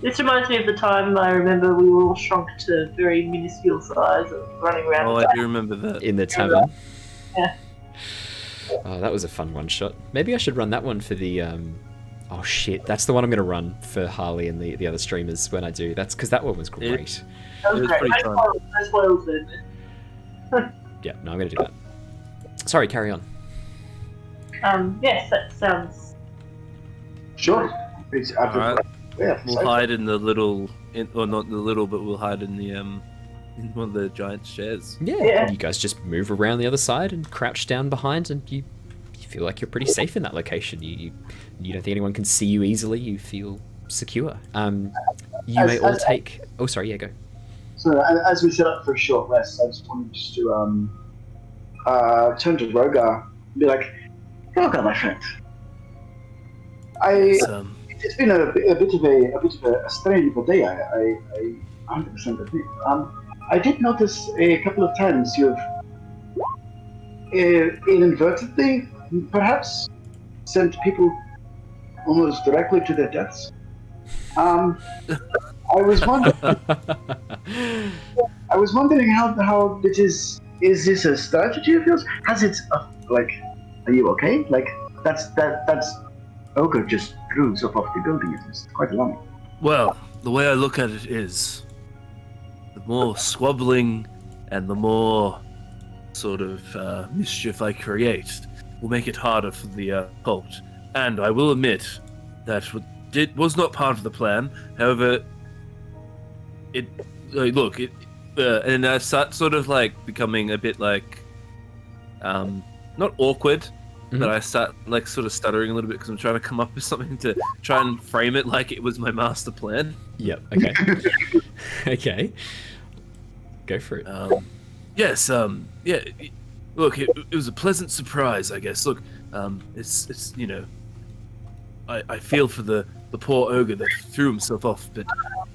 This reminds me of the time I remember we were all shrunk to very minuscule size and running around. Oh, I do remember that. In the tavern. Yeah. Oh, that was a fun one shot. Maybe I should run that one for the oh shit, that's the one I'm gonna run for Harley and the other streamers when I do. That's because that one was great. That was It was great. pretty fun. No spoils then. Yeah, no, I'm gonna do that. Sorry, carry on. Yes, that sounds. Sure. It's Alright. Yeah, We'll hide in the little, or not the little, but we'll hide in the in one of the giant's chairs. Yeah. You guys just move around the other side and crouch down behind, and you feel like you're pretty safe in that location. You don't think anyone can see you easily. You feel secure. You may all take. Oh, sorry. Yeah, go. So as we set up for a short rest, I just wanted just to turn to Rogar and be like, "Rogar, my friend, it's been a bit of a strange day. I 100% agree. I did notice a couple of times you've inadvertently, perhaps, sent people almost directly to their deaths. I was wondering how this is. Is this a strategy of yours? Has it like? Are you okay? Like that's ogre just threw himself off the building. It's quite alarming. Well, the way I look at it is, the more squabbling and the more sort of mischief I create will make it harder for the cult. And I will admit that was not part of the plan. However, and I start sort of like becoming a bit like, not awkward, but I start like sort of stuttering a little bit because I'm trying to come up with something to try and frame it like it was my master plan. Yep. Okay. Okay. Go for it. Yes. Yeah. Look, it was a pleasant surprise, I guess. Look, it's I feel for the poor ogre that threw himself off, but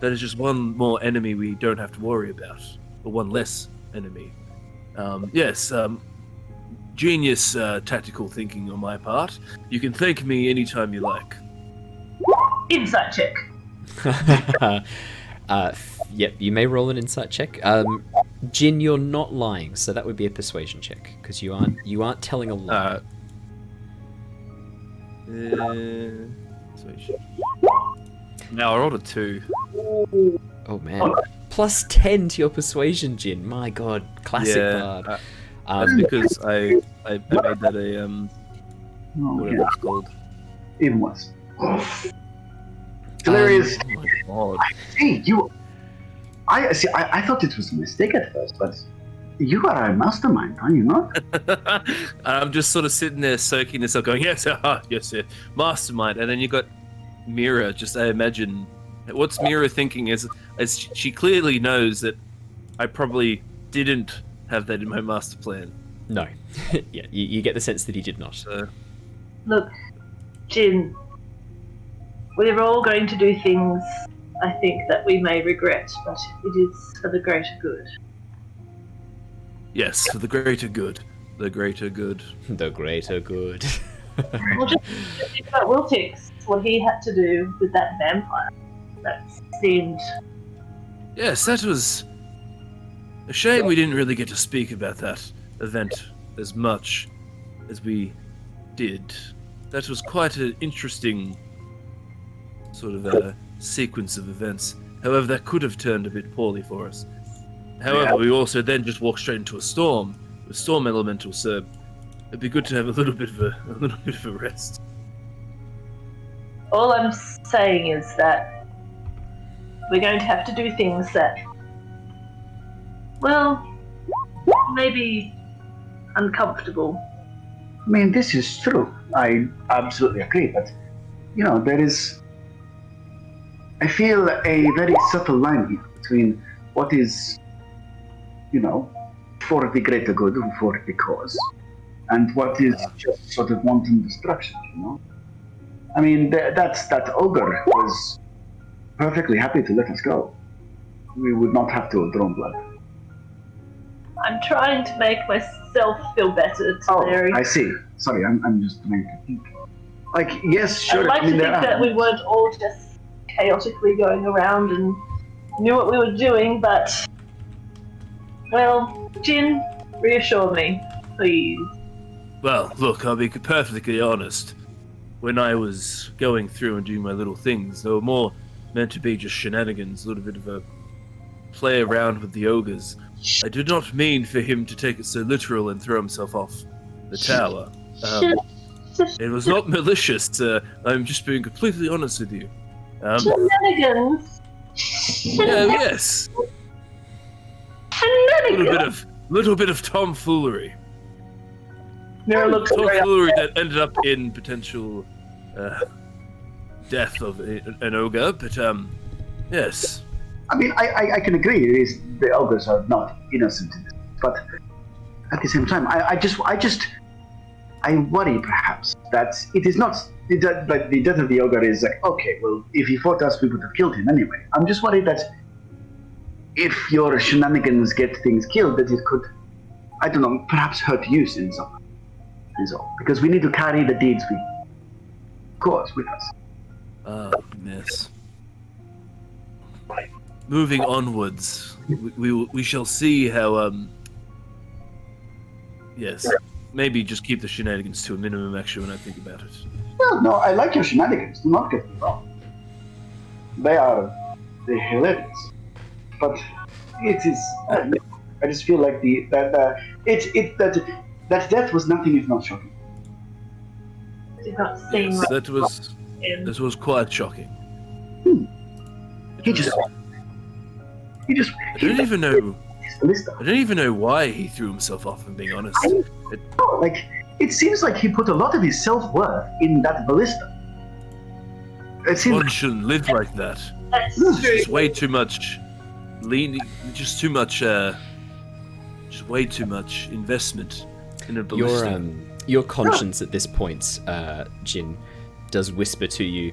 that is just one more enemy we don't have to worry about, or one less enemy. Yes. Genius tactical thinking on my part. You can thank me anytime you like. Insight check. Yep, you may roll an insight check. Jin, you're not lying, so that would be a persuasion check because you aren't telling a lie. Persuasion. Now I rolled a 2. Oh man, plus 10 to your persuasion, Jin. My god, classic bard. That's because I made that a whatever it's called. Even worse. Hilarious. Oh my god. Hey, I see. I thought it was a mistake at first, but you are a mastermind, are you not? I'm just sort of sitting there soaking this up, going, yes, yes, mastermind. And then you got Mira. Just I imagine, what's Mira thinking as she clearly knows that I probably didn't have that in my master plan. No. Yeah, you get the sense that he did not. Look, Jin, we're all going to do things, I think, that we may regret, but it is for the greater good. Yes, for the greater good. The greater good. The greater good. Well, just think about Wiltix, what he had to do with that vampire. That seemed... Yes, that was a shame we didn't really get to speak about that event as much as we did. That was quite an interesting sort of a sequence of events. However, that could have turned a bit poorly for us. However, we also then just walked straight into a storm with storm elemental, so it'd be good to have a little bit of a rest. All I'm saying is that we're going to have to do things that, well, maybe uncomfortable. I mean, this is true. I absolutely agree, but, there is... I feel a very subtle line here between what is, for the greater good, for the cause, and what is just sort of wanton destruction, I mean, that ogre was perfectly happy to let us go. we would not have to have drawn blood. I'm trying to make myself feel better, Talari. I see. Sorry, I'm just trying to think. Like, yes, sure. I'd like to think there that we weren't all just chaotically going around and knew what we were doing, but... Well, Jin, reassure me, please. Well, look, I'll be perfectly honest. When I was going through and doing my little things, they were more meant to be just shenanigans, a little bit of a play around with the ogres. I did not mean for him to take it so literal and throw himself off the tower. It was not malicious. I'm just being completely honest with you. Shenanigans! Yes. Shenanigans! Little bit of tomfoolery. Mira looks very Tomfoolery upset. that ended up in potential death of an ogre, but yes. I mean, I can agree. It is the ogres are not innocent in this, but at the same time, I worry perhaps that it is not like the death of the ogre is like, okay, well, if he fought us, we would have killed him anyway. I'm just worried that if your shenanigans get things killed, that it could, I don't know, perhaps hurt you in some way. Is all, because we need to carry the deeds we cause with us. Yes. Moving onwards, we shall see how. Yes, maybe just keep the shenanigans to a minimum. Actually, when I think about it. No, I like your shenanigans. Do not get me wrong. They're hilarious, but it is. I just feel like that death was nothing if not shocking. Did not seem Yes, like that was quite shocking. He just. I don't even know. Ballista. I don't even know why he threw himself off. I'm being honest. It seems like he put a lot of his self-worth in that ballista. It seems One shouldn't live like that. That's It's true. just way too much. Just too much. Just way too much investment in a ballista. Your conscience at this point, Jin, does whisper to you,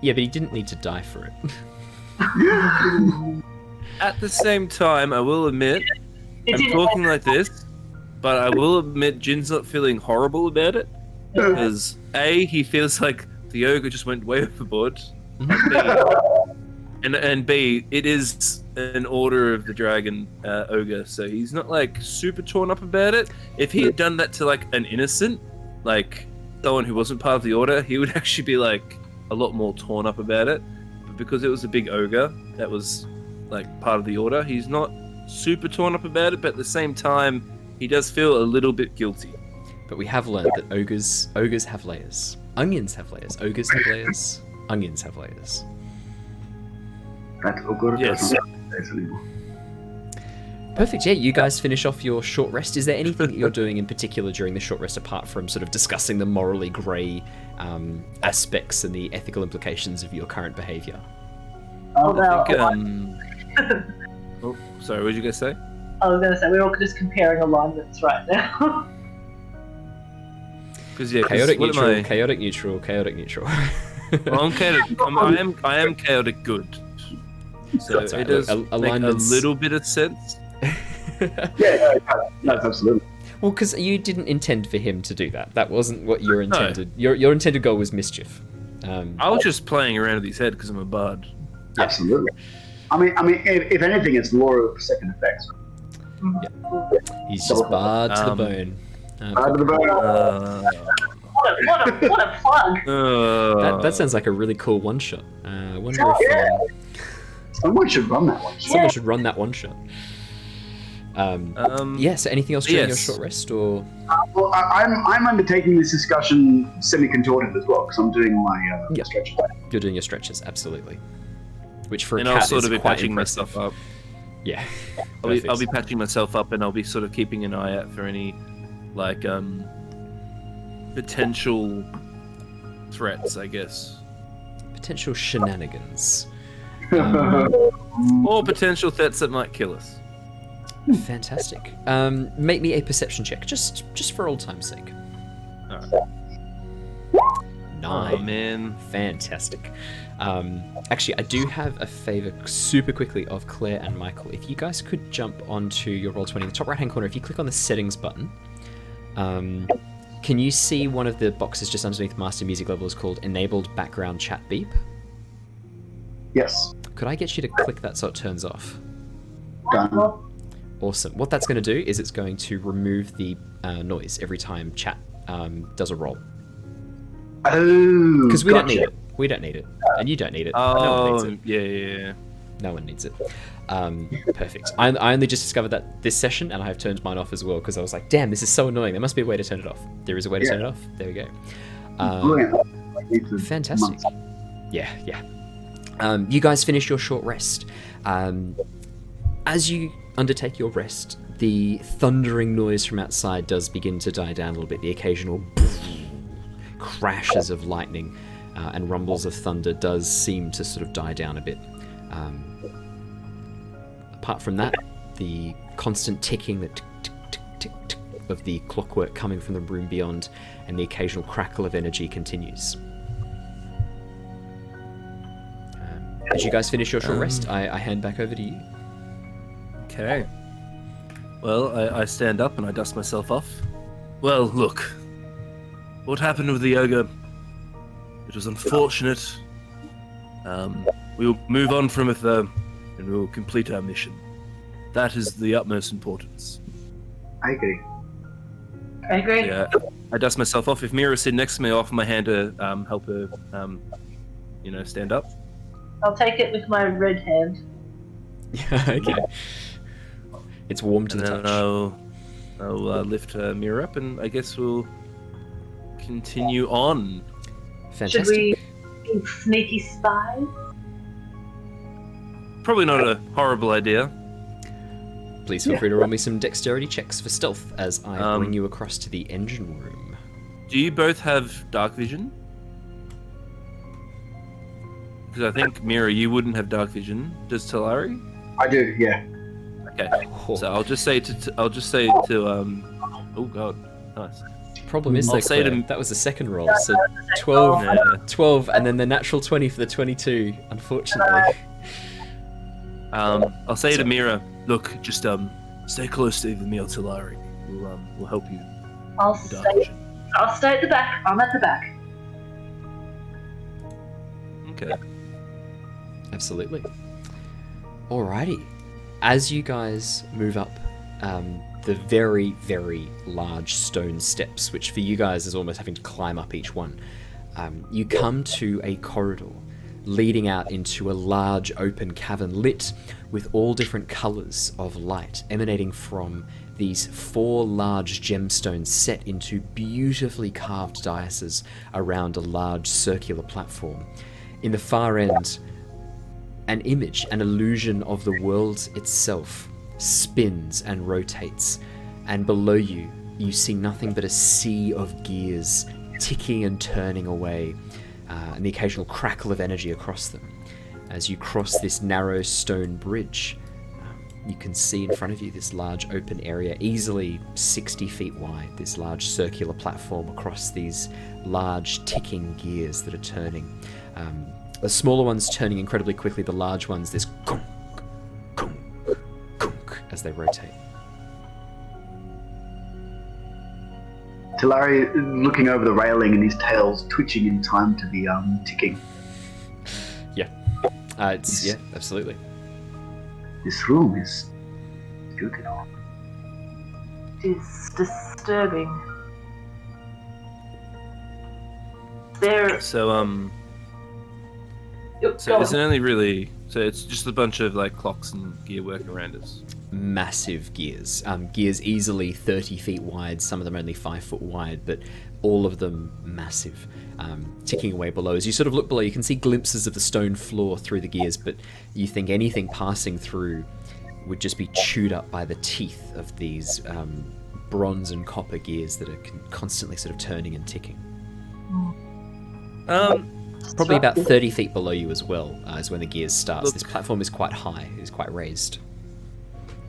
yeah, but he didn't need to die for it. At the same time, I will admit, It I'm didn't talking like this, but I will admit Jin's not feeling horrible about it. Because A, he feels like the ogre just went way overboard. And B, it is an order of the dragon ogre, so he's not like super torn up about it. If he had done that to like an innocent, like someone who wasn't part of the order, he would actually be like a lot more torn up about it. But because it was a big ogre that was like part of the order, he's not super torn up about it, but at the same time he does feel a little bit guilty. But we have learned that ogres have layers. Onions have layers. Ogres have layers. Onions have layers. that ogre Yes. doesn't anymore. Perfect. Yeah, you guys finish off your short rest. Is there anything that you're doing in particular during the short rest apart from sort of discussing the morally grey aspects and the ethical implications of your current behaviour? Although, I think, oh, sorry, what did you guys say? I was going to say, we're all just comparing alignments right now. Because yeah, Chaotic what am neutral, I? chaotic neutral, chaotic neutral. Well, I'm chaotic. I am chaotic good. So That's right. it does Look, make a alignments- little bit of sense. Yeah, absolutely. Well, because you didn't intend for him to do that. That wasn't what your intended. Your intended goal was mischief. I was just playing around with his head because I'm a bard. Absolutely. I mean, if anything, it's more of second effects. He's just barred to the bone. Out of the bone. What a plug! That sounds like a really cool one shot. I wonder if Someone should run that one. someone should run that one shot. Yeah. So anything else during your yes. short rest, or Well, I'm undertaking this discussion semi-contorted as well because I'm doing my Yeah. stretch. you're doing your stretches? Absolutely. Which for a And cat I'll sort is of be quite patching impressive. myself up. Yeah. I'll be Perfect. patching myself up, and I'll be sort of keeping an eye out for any like potential threats, I guess, Potential shenanigans. or potential threats that might kill us. Fantastic. Make me a perception check, just for old time's sake. Alright. 9. Oh man. Fantastic. Actually, I do have a favour super quickly of Claire and Michael. If you guys could jump onto your Roll20 in the top right hand corner, if you click on the settings button, can you see one of the boxes just underneath Master Music level is called Enabled Background Chat Beep? Yes. Could I get you to click that so it turns off? Done. Awesome. What that's going to do is it's going to remove the noise every time chat does a roll. Oh. Because we don't need it. We don't need it. And you don't need it. No one Oh, needs it. yeah. No one needs it. Perfect. I only just discovered that this session, and I have turned mine off as well, because I was like, damn, this is so annoying. There must be a way to turn it off. There is a way to turn it off. There we go. Brilliant. Fantastic. Yeah. You guys finish your short rest. As you undertake your rest, the thundering noise from outside does begin to die down a little bit. The occasional crashes of lightning and rumbles of thunder does seem to sort of die down a bit. Apart from that, the constant ticking, the tick, tick, tick, tick, tick of the clockwork coming from the room beyond, and the occasional crackle of energy continues. As you guys finish your short rest, I hand back over to you. Okay. Well, I stand up and I dust myself off. Well, look. What happened with the ogre? It was unfortunate. We'll move on from it, though, and we'll complete our mission. That is the utmost importance. I agree. I agree. Yeah, I dust myself off. If Mira's sitting next to me, I offer my hand to help her, stand up. I'll take it with my red hand. Yeah, okay. It's warm to the And then touch. I'll lift Mira up, and I guess we'll continue on. Fantastic. Should we be sneaky spies? Probably not a horrible idea. Please feel free to roll me some dexterity checks for stealth as I bring you across to the engine room. Do you both have dark vision? Because I think, Mira, you wouldn't have dark vision. Does Talari? I do, yeah. Okay. Oh. So I'll just say to oh god, nice. Problem is, I'll though, say Claire, to- that was the second roll, so 12, Yeah. 12, and then the natural 20 for the 22, unfortunately. I'll say to Mira, look, just stay close to either me or Talari. We'll help you I'll with dark stay. vision. I'll stay at the back. I'm at the back. Okay. Absolutely. Alrighty. As you guys move up the very, very large stone steps, which for you guys is almost having to climb up each one, you come to a corridor leading out into a large open cavern lit with all different colours of light emanating from these 4 large gemstones set into beautifully carved daises around a large circular platform. In the far end, an image, an illusion of the world itself spins and rotates, and below you, you see nothing but a sea of gears ticking and turning away, and the occasional crackle of energy across them. As you cross this narrow stone bridge, you can see in front of you this large open area, easily 60 feet wide, this large circular platform across these large ticking gears that are turning. The smaller ones turning incredibly quickly, the large ones, this gunk, gunk, gunk, as they rotate. Talari looking over the railing and his tail's twitching in time to the ticking. Yeah. Yeah, absolutely. This room is beautiful. It's disturbing. There. So Go it's on. only really, so it's just a bunch of like clocks and gear work around us. Massive gears. Gears easily 30 feet wide, some of them only 5 foot wide, but all of them massive, ticking away below. As you sort of look below, you can see glimpses of the stone floor through the gears, but you think anything passing through would just be chewed up by the teeth of these bronze and copper gears that are constantly sort of turning and ticking. Probably about 30 feet below you as well is when the gears starts. Look. This platform is quite high, it is quite raised.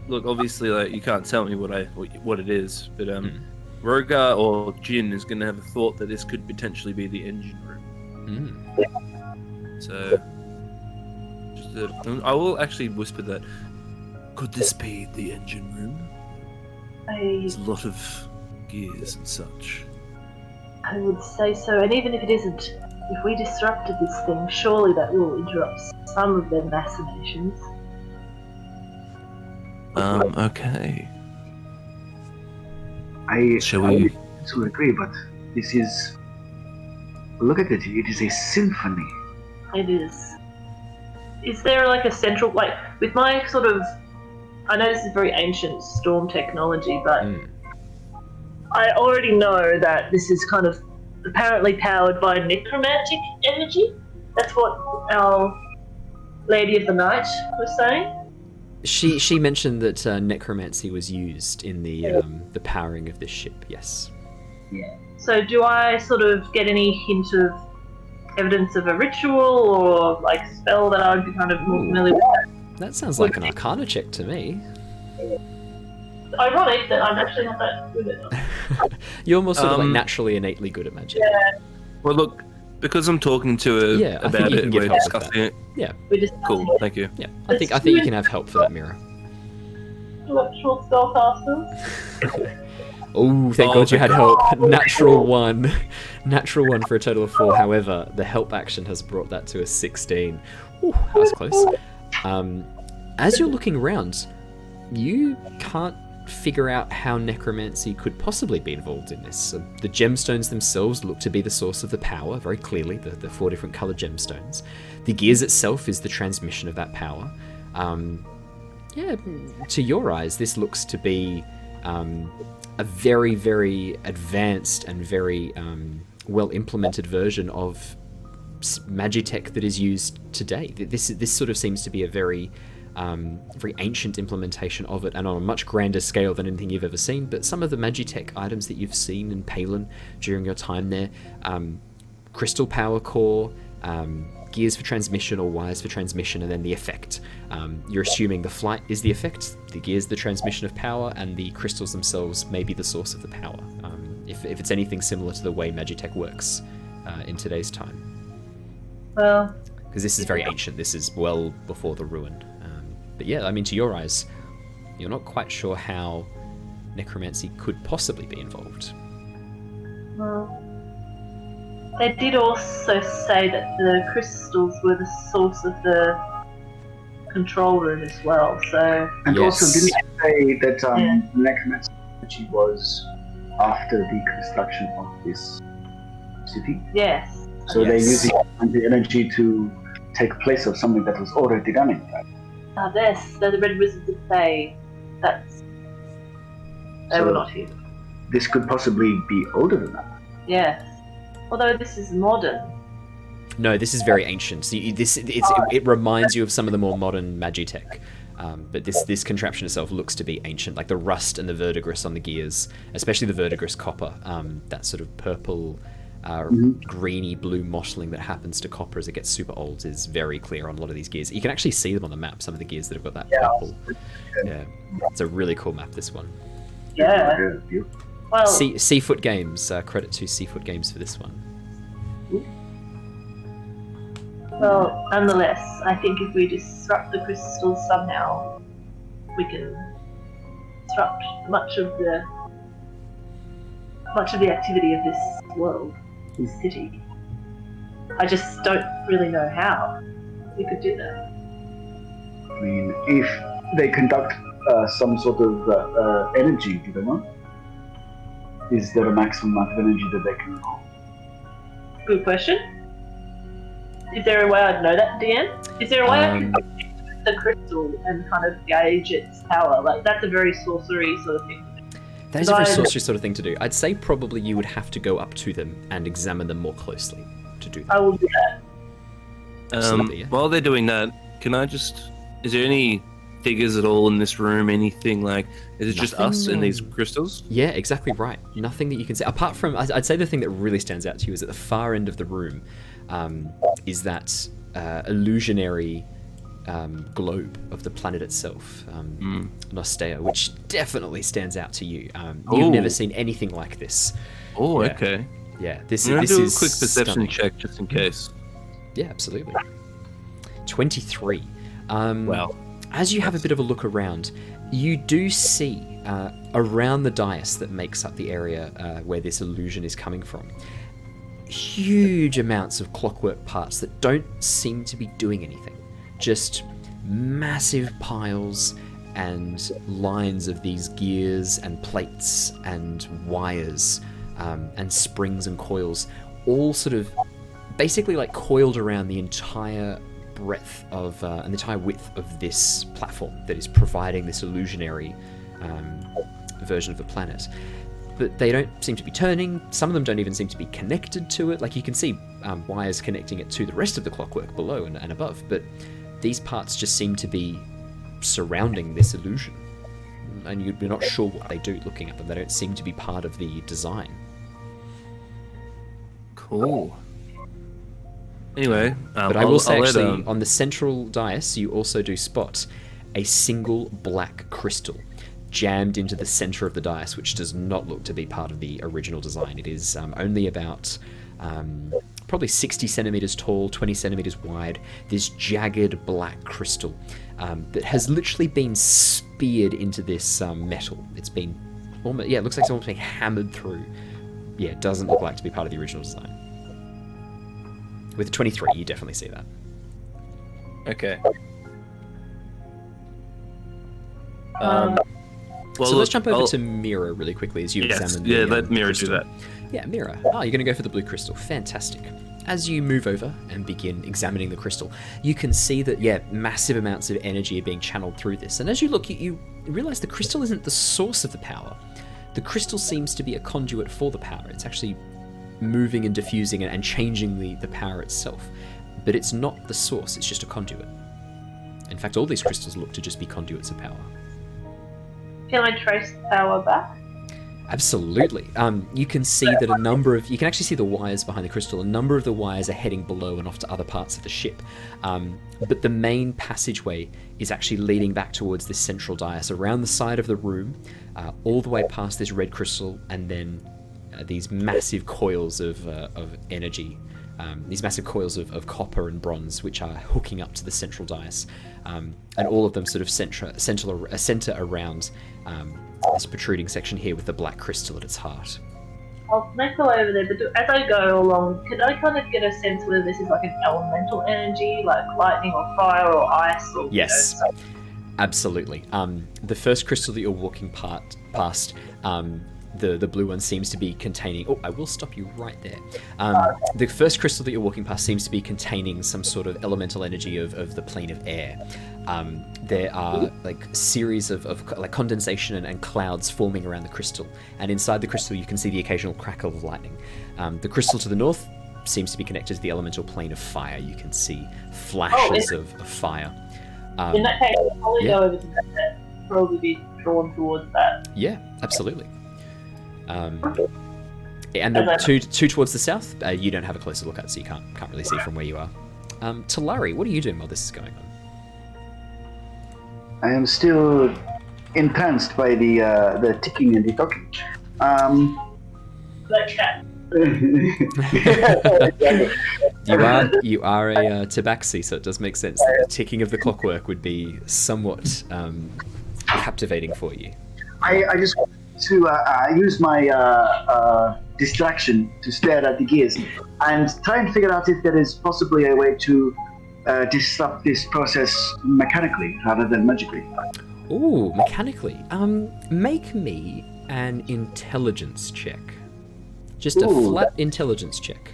Look, obviously, like you can't tell me what it is, but Rogar or Jin is going to have a thought that this could potentially be the engine room. So, I will actually whisper that. Could this be the engine room? There's a lot of gears and such. I would say so, and even if it isn't, if we disrupted this thing, surely that will interrupt some of their machinations. Okay. I Shall we? to agree, but this is. Look at it. It is a symphony. It is. Is there like a central, like, with my sort of, I know this is very ancient storm technology, but I already know that this is kind of apparently powered by necromantic energy. That's what our Lady of the Night was saying. She mentioned that necromancy was used in the powering of this ship. Yes. Yeah. So do I sort of get any hint of evidence of a ritual or like spell that I would be kind of more familiar with? That sounds like an Arcana check to me. Ironic that I'm actually not that good at it. You're more sort of like naturally, innately good at magic. Yeah. Well, look, because I'm talking to her Yeah, I think about you it, can give we're help with discussing it. Yeah. We just Cool, thank you. Yeah. I think you can have help for that, Mira. Electoral spellcasters. Oh, thank God you had help. Natural one for a total of 4. However, the help action has brought that to a 16. Ooh, that was close. As you're looking around, you can't figure out how necromancy could possibly be involved in this. The gemstones themselves look to be the source of the power, very clearly, the 4 different coloured gemstones. The gears itself is the transmission of that power. Yeah, to your eyes, this looks to be a very, very advanced and very well-implemented version of magitech that is used today. This sort of seems to be a very ancient implementation of it, and on a much grander scale than anything you've ever seen. But some of the magitech items that you've seen in Palin during your time there, crystal power core, gears for transmission or wires for transmission, and then the effect. You're assuming the flight is the effect, the gears the transmission of power, and the crystals themselves may be the source of the power. If it's anything similar to the way magitech works in today's time. Well, because this is very ancient. This is well before the ruin. But yeah, I mean, to your eyes, you're not quite sure how necromancy could possibly be involved. well, they did also say that the crystals were the source of the control room as well, so... And Yes. also, didn't you say that Yeah. necromancy energy was after the construction of this city? Yes. So they're Yes. using the energy to take place of something that was already done in fact. So the Red Wizards did say that they were not here. This could possibly be older than that. Yes. Although this is modern. No, this is very ancient. So it reminds you of some of the more modern magitech. But this contraption itself looks to be ancient, like the rust and the verdigris on the gears, especially the verdigris copper, that sort of purple, greeny blue mottling that happens to copper as it gets super old is very clear on a lot of these gears. You can actually see them on the map, some of the gears that have got that purple. Yeah, it's a really cool map, this one. Yeah. Beautiful. Well, Seafoot Games, credit to Seafoot Games for this one. well, nonetheless, I think if we disrupt the crystals somehow, we can disrupt much of the activity of this world, this city. I just don't really know how we could do that. I mean, if they conduct some sort of energy, do they not? Is there a maximum amount of energy that they can hold? Good question. Is there a way I'd know that, DM? Is there a way I can connect with the crystal and kind of gauge its power? Like, that's a very sorcery sort of thing. That is a very sorcery sort of thing to do. I'd say probably you would have to go up to them and examine them more closely to do that. I will do that. Absolutely, yeah. While they're doing that, can I just... Is there any figures at all in this room? Anything like... Is it just us and these crystals? Yeah, exactly right. Nothing that you can see. Apart from... I'd say the thing that really stands out to you is at the far end of the room is that illusionary globe of the planet itself, Nostea, which definitely stands out to you. You've Ooh. never seen anything like this. Oh, Yeah. okay. Yeah, this I'm gonna is do a quick perception stunning. check just in case. Yeah, absolutely. 23. Wow. As you have a bit of a look around, you do see around the dais that makes up the area where this illusion is coming from, huge amounts of clockwork parts that don't seem to be doing anything. Just massive piles and lines of these gears and plates and wires and springs and coils, all sort of basically like coiled around the entire breadth of and the entire width of this platform that is providing this illusionary version of the planet. But they don't seem to be turning. Some of them don't even seem to be connected to it. Like you can see wires connecting it to the rest of the clockwork below and above, but these parts just seem to be surrounding this illusion. And you're not sure what they do looking at them. They don't seem to be part of the design. Cool. Anyway, But I will say, actually, on the central dais, you also do spot a single black crystal jammed into the center of the dais, which does not look to be part of the original design. It is only about probably 60 centimeters tall, 20 centimeters wide, this jagged black crystal that has literally been speared into this metal. It's been almost, yeah, it looks like it's almost being hammered through. Yeah, it doesn't look like to be part of the original design. With a 23, you definitely see that. Okay. So let's jump over to Mira really quickly as you examine the let Mira do crystal. that. Yeah, Mira. Oh, you're going to go for the blue crystal. Fantastic. As you move over and begin examining the crystal, you can see that, yeah, massive amounts of energy are being channeled through this. And as you look, you realize the crystal isn't the source of the power. The crystal seems to be a conduit for the power. It's actually moving and diffusing and changing the power itself. But it's not the source, it's just a conduit. In fact, all these crystals look to just be conduits of power. Can I trace the power back? Absolutely. You can see that you can actually see the wires behind the crystal. A number of the wires are heading below and off to other parts of the ship. But the main passageway is actually leading back towards this central dais, around the side of the room, all the way past this red crystal, and then these massive coils of energy. These massive coils of copper and bronze, which are hooking up to the central dais, and all of them sort of center around this protruding section here with the black crystal at its heart. I'll make my way over there, but as I go along, can I kind of get a sense whether this is like an elemental energy, like lightning or fire or ice? Or, Yes, absolutely. The first crystal that you're walking past, the blue one seems to be containing... Oh, I will stop you right there. The first crystal that you're walking past seems to be containing some sort of elemental energy of the plane of air. There are like series of like condensation and clouds forming around the crystal, and inside the crystal you can see the occasional crackle of lightning. The crystal to the north seems to be connected to the elemental plane of fire. You can see flashes of fire. In that case, I'll probably go over to that. Probably be drawn towards that. Yeah, absolutely. And the two towards the south, you don't have a closer look at, so you can't really see from where you are. Talari, what are you doing while this is going on? I am still entranced by the ticking and the talking. Like that. You are a Tabaxi, so it does make sense that the ticking of the clockwork would be somewhat captivating for you. I just want to use my distraction to stare at the gears and try and figure out if there is possibly a way to disrupt this process mechanically rather than magically. Ooh, mechanically. Make me an intelligence check. Just a flat intelligence check.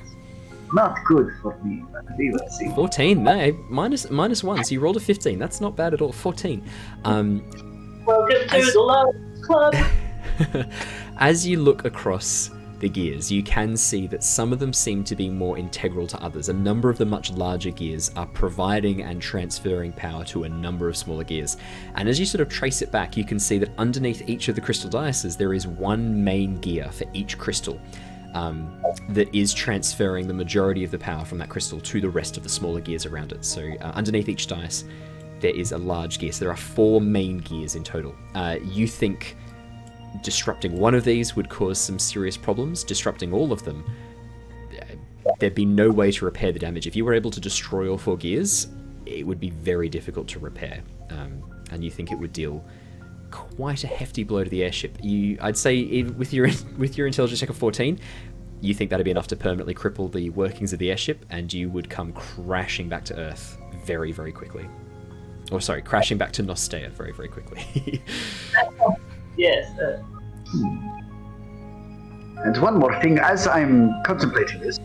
Not good for me, but let's see. 14, no, minus 1, so you rolled a 15. That's not bad at all. 14. Welcome to the Love Club. As you look across the gears, you can see that some of them seem to be more integral to others. A number of the much larger gears are providing and transferring power to a number of smaller gears. And as you sort of trace it back, you can see that underneath each of the crystal dices, there is one main gear for each crystal that is transferring the majority of the power from that crystal to the rest of the smaller gears around it. So underneath each dice, there is a large gear. So there are 4 main gears in total. You think disrupting one of these would cause some serious problems. Disrupting all of them, there'd be no way to repair the damage. If you were able to destroy all 4 gears, it would be very difficult to repair. And you think it would deal quite a hefty blow to the airship. I'd say with your intelligence check of 14, you think that'd be enough to permanently cripple the workings of the airship, and you would come crashing back to Earth very, very quickly. Or sorry, crashing back to Nostea very, very quickly. Yes. And one more thing, as I'm contemplating this,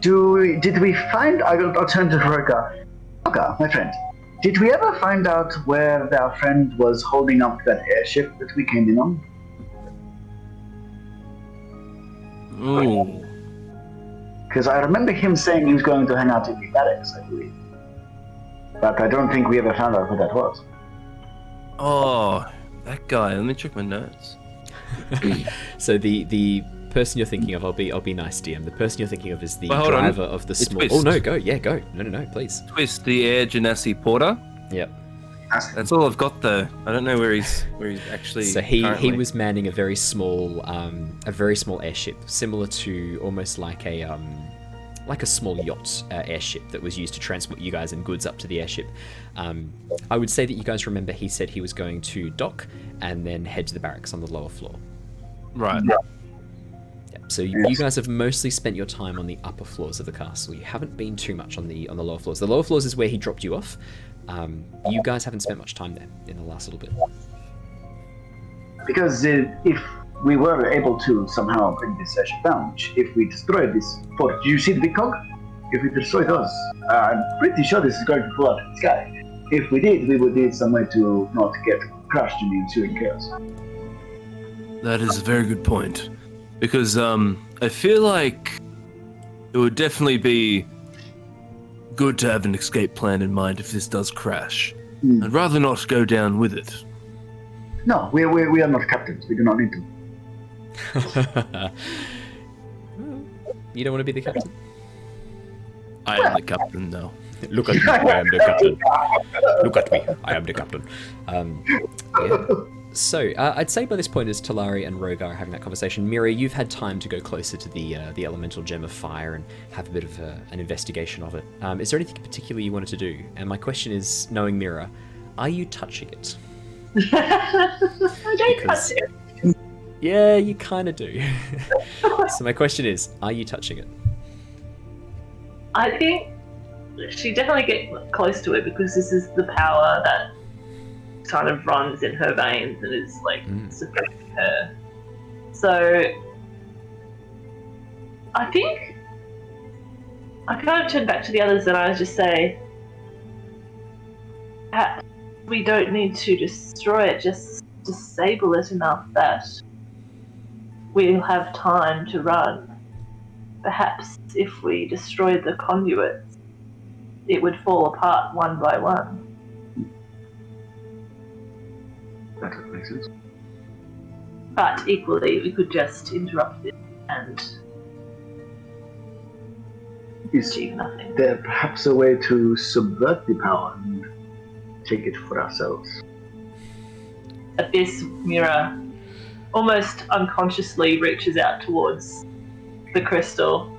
did we find? I'll turn to Roka. Roka, my friend. Did we ever find out where our friend was holding up that airship that we came in on? Ooh. Because I remember him saying he was going to hang out in the barracks, I believe. But I don't think we ever found out who that was. Oh, that guy. Let me check my notes. So the person you're thinking of, I'll be nice, DM. The person you're thinking of is the Well, driver of the It's small. Twist. Oh no, go, yeah, go. No, please. Twist the Air Genasi Porter. Yep. That's all I've got though. I don't know where he's actually. So he currently. was manning a very small airship, similar to almost like a small yacht airship that was used to transport you guys and goods up to the airship. I would say that you guys remember he said he was going to dock and then head to the barracks on the lower floor. Right. Yeah. So you guys have mostly spent your time on the upper floors of the castle. You haven't been too much on the lower floors. The lower floors is where he dropped you off. You guys haven't spent much time there in the last little bit. Because if we were able to somehow bring this airship down, if we destroy this fort, do you see the big cog? If we destroy those, I'm pretty sure this is going to fall out of the sky. If we did, we would need some way to not get crushed in the ensuing chaos. That is a very good point. Because I feel like it would definitely be good to have an escape plan in mind if this does crash. I'd rather not go down with it. No, we are not captains. We do not need to. You don't want to be the captain? I am the captain now. Look at me, I am the captain. Look at me, I am the captain. Yeah. So, I'd say by this point, as Talari and Rogar are having that conversation, Mira, you've had time to go closer to the elemental gem of fire and have a bit of an investigation of it. Is there anything particular you wanted to do? And my question is, knowing Mira, are you touching it? I don't touch it. Yeah, you kind of do. So my question is, are you touching it? I think she definitely get close to it because this is the power that kind of runs in her veins and is like supporting her. So I think I kind of turn back to the others and I just say, we don't need to destroy it, just disable it enough that we'll have time to run. Perhaps if we destroyed the conduits, it would fall apart one by one. That makes sense. But equally, we could just interrupt it and achieve nothing. There perhaps a way to subvert the power and take it for ourselves? At this, Mira almost unconsciously reaches out towards the crystal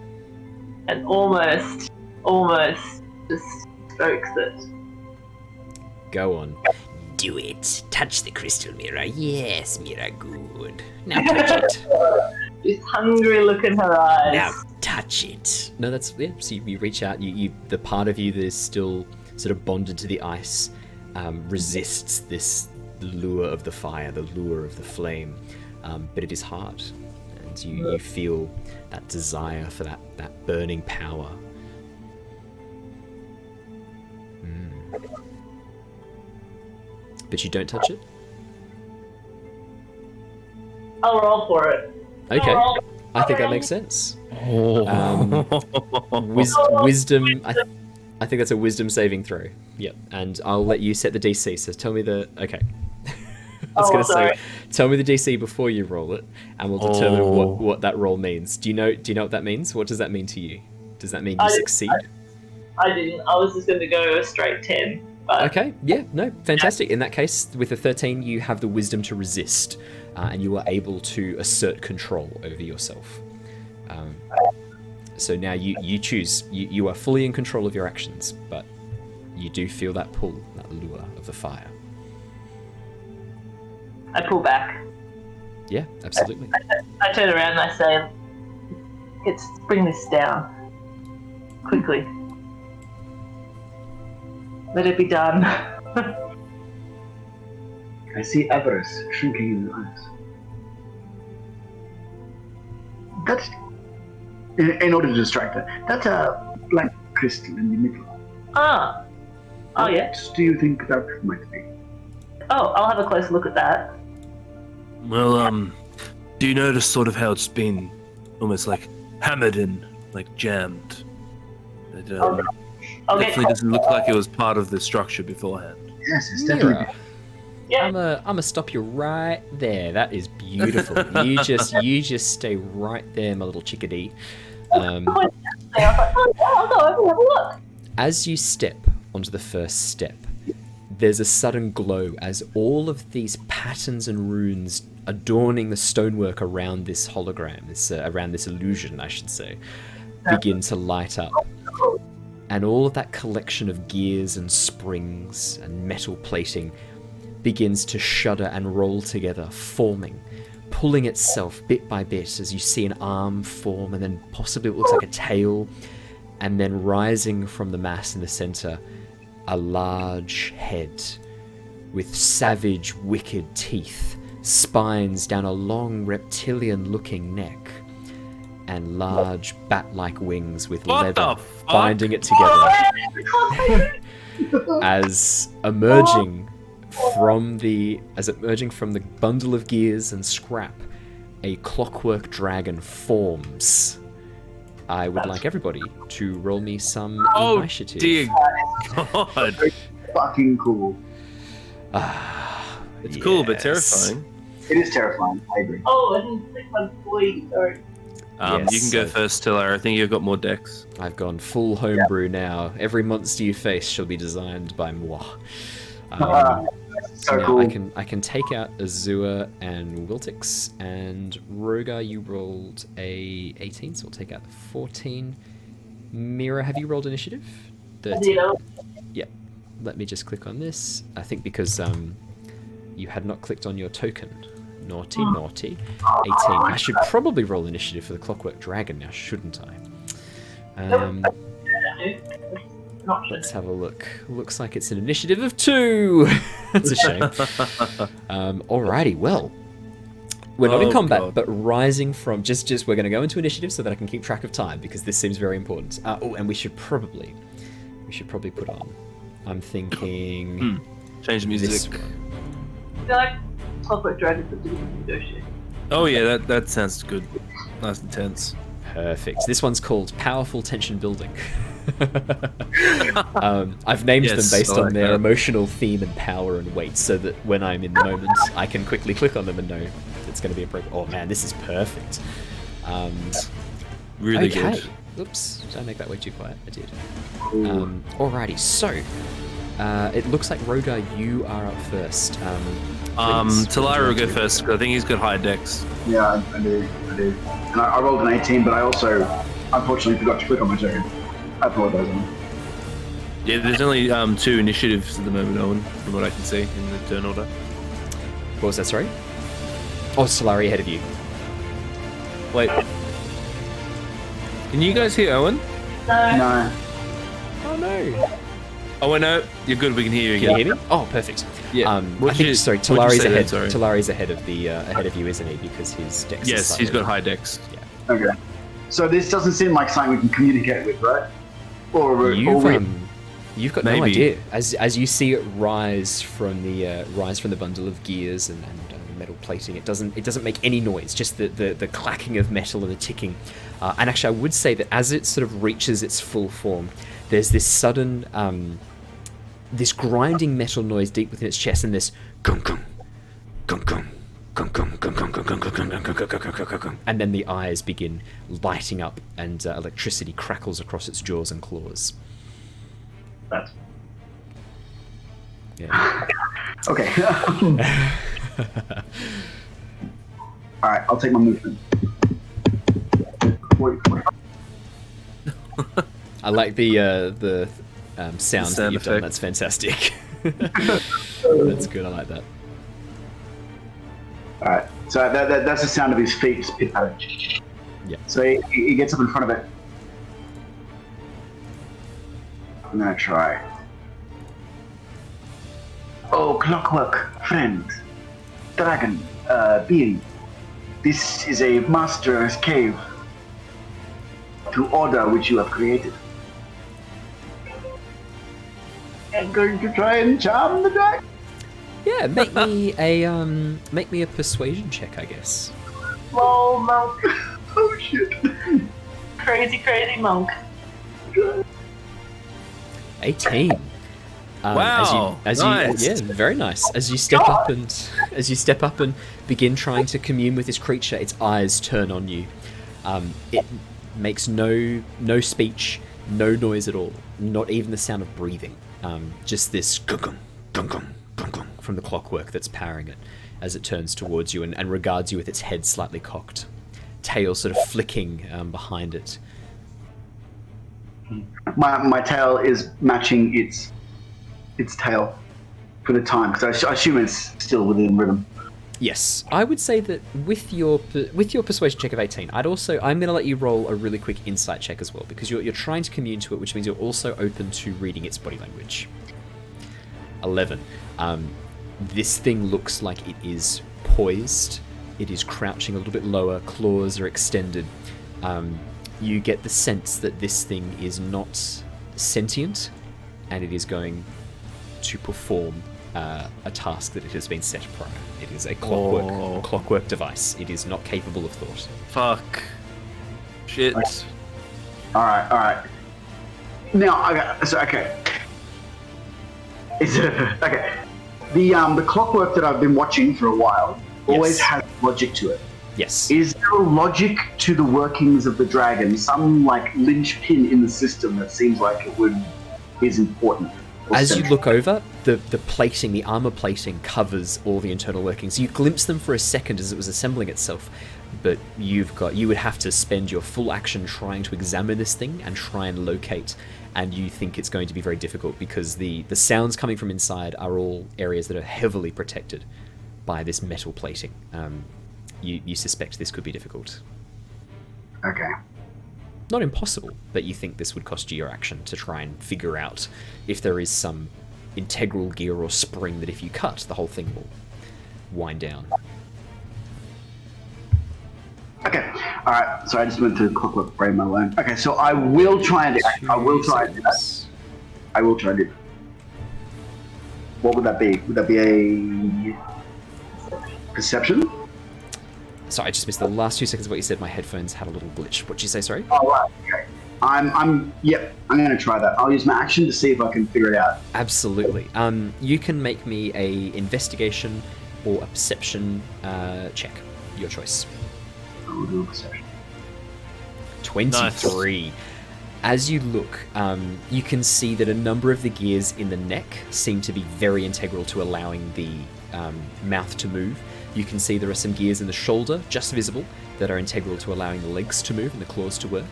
and almost just strokes it. Go on. Do it. Touch the crystal, Mira. Yes, Mira, good. Now touch it. This hungry look in her eyes. Now touch it. No, that's yeah. So you reach out. You the part of you that is still sort of bonded to the ice resists this lure of the fire, the lure of the flame, but it is hard, and you feel that desire for that burning power. But you don't touch it? I'll roll for it. Okay. I think that makes sense. Wisdom. I think that's a wisdom saving throw. Yep. And I'll let you set the DC. So tell me the. Okay. I was going to say, tell me the DC before you roll it, and we'll determine what that roll means. Do you know what that means? What does that mean to you? Does that mean you succeed? I didn't. I was just going to go a straight 10. But Okay, yeah, no, fantastic. In that case, with a 13, you have the wisdom to resist, and you are able to assert control over yourself. So now you choose. You are fully in control of your actions, but you do feel that pull, that lure of the fire. I pull back. Yeah, absolutely. I turn around and I say, let's bring this down. Quickly. Let it be done. I see avarice shrinking in your eyes. That's... In order to distract her, that's a black crystal in the middle. Ah. Oh, yeah? What do you think that might be? Oh, I'll have a close look at that. Well, do you notice sort of how it's been almost like hammered and like jammed? It I'll get definitely doesn't look like it was part of the structure beforehand. Yes, it's definitely... Mira, Yeah. I'm gonna stop you right there. That is beautiful. you just stay right there, my little chickadee. I was like, oh, yeah, I'll go over and have a look. As you step onto the first step, there's a sudden glow as all of these patterns and runes adorning the stonework around this hologram, around this illusion, I should say, begin to light up. And all of that collection of gears and springs and metal plating begins to shudder and roll together, forming, pulling itself bit by bit as you see an arm form, and then possibly what looks like a tail, and then rising from the mass in the center, a large head with savage, wicked teeth, spines down a long reptilian-looking neck, and large bat-like wings with What leather the fuck? binding it together. As emerging from the bundle of gears and scrap, a Clockwork Dragon forms. I would like everybody to roll me some initiative. Dear God. Fucking cool. It's cool, but Yes. terrifying. It is terrifying, I agree. Oh, I didn't click my boy. Sorry. Yes, You can go first, Talari. I think you've got more decks. I've gone full homebrew now. Every monster you face shall be designed by moi. So Now cool. I can take out Azure and Wiltix, and Rogar, you rolled a 18, so we'll take out the 14. Mira, have you rolled initiative? 13. Yep. Let me just click on this. I think because you had not clicked on your token. Naughty, naughty. 18. I should probably roll initiative for the Clockwork Dragon now, shouldn't I? Let's have a look. Looks like it's an initiative of 2. That's a shame. Alrighty, well. We're not in combat, God. but rising from... Just we're going to go into initiative so that I can keep track of time, because this seems very important. And we should probably put on... I'm thinking... Change the this music. one. I feel like Clockwork Dragon but didn't negotiate. Oh yeah, that sounds good. Nice and tense. Perfect. This one's called Powerful Tension Building. I've named them based on their emotional theme and power and weight, so that when I'm in the moment, I can quickly click on them and know it's going to be appropriate. Oh man, this is perfect. Really okay. good. Oops, did I make that way too quiet? I did. Alrighty, so it looks like Rogar, you are up first. Please, Talari will go what would you like to do? first, 'cause I think he's got high decks. Yeah, I do. And I rolled an 18, but I also, unfortunately, forgot to click on my token. I apologize. Yeah, there's only 2 initiatives at the moment, Owen, from what I can see in the turn order. What was that, sorry? Oh, Talari ahead of you. Wait. Can you guys hear Owen? No. Oh no. Oh, no, you're good. We can hear you Can again. you hear me? Oh, perfect. Yeah. I What'd think you- sorry. what'd you Talari's say there, ahead. sorry? Talari's ahead of the ahead of you, isn't he? Because his dex. is Yes, he's slightly- got high decks. Okay. So this doesn't seem like something we can communicate with, right? Or You've got no Maybe. idea. As you see it rise from the bundle of gears and metal plating, it doesn't make any noise. Just the clacking of metal and the ticking. And actually, I would say that as it sort of reaches its full form, there's this sudden this grinding metal noise deep within its chest, and this gung gung gung gung. And then the eyes begin lighting up, and electricity crackles across its jaws and claws. That's Yeah. Okay. All right, I'll take my movement. 40. I like the sounds that you've done. effect. That's fantastic. That's good. I like that. All right, so that's the sound of his feet just pit patting. Yeah. So he gets up in front of it. I'm gonna try. Oh, clockwork friend, dragon, being. This is a master's cave to order which you have created. I'm going to try and charm the dragon. Yeah, make me a persuasion check, I guess. Lol, monk. Oh shit. Crazy monk. 18. Wow, nice. Yeah, very nice. As you step up and begin trying to commune with this creature, its eyes turn on you. It makes no speech, no noise at all, not even the sound of breathing. Just this gung gung gung gung gung from the clockwork that's powering it as it turns towards you and regards you with its head slightly cocked, tail sort of flicking behind it. My tail is matching its tail for the time, because I assume it's still within rhythm. Yes, I would say that with your persuasion check of 18, I'm going to let you roll a really quick insight check as well, because you're trying to commune to it, which means you're also open to reading its body language. 11. This thing looks like it is poised. It is crouching a little bit lower. Claws are extended. You get the sense that this thing is not sentient, and it is going to perform a task that it has been set prior. It is a clockwork device. It is not capable of thought. Fuck. Shit. All right. Now, okay. Is it okay? The clockwork that I've been watching for a while always has logic to it. Yes. Is there a logic to the workings of the dragon? Some like linchpin in the system that seems like is important. As you look over, the plating, the armor plating covers all the internal workings. You glimpse them for a second as it was assembling itself, but you would have to spend your full action trying to examine this thing and try and locate, and you think it's going to be very difficult because the sounds coming from inside are all areas that are heavily protected by this metal plating. You suspect this could be difficult. Okay. Not impossible, but you think this would cost you your action to try and figure out if there is some integral gear or spring that if you cut, the whole thing will wind down. Okay. All right. So I just went to clockwork brain my line. Okay. So I will try and do that. I will try and do that. I will try and do that. What would that be? Would that be a perception? Sorry, I just missed the last 2 seconds of what you said. My headphones had a little glitch. What'd you say, sorry? Oh, right. Okay. I'm going to try that. I'll use my action to see if I can figure it out. Absolutely. You can make me a investigation or a perception check. Your choice. I'll do a perception. 23. Nice. As you look, you can see that a number of the gears in the neck seem to be very integral to allowing the mouth to move. You can see there are some gears in the shoulder, just visible, that are integral to allowing the legs to move and the claws to work.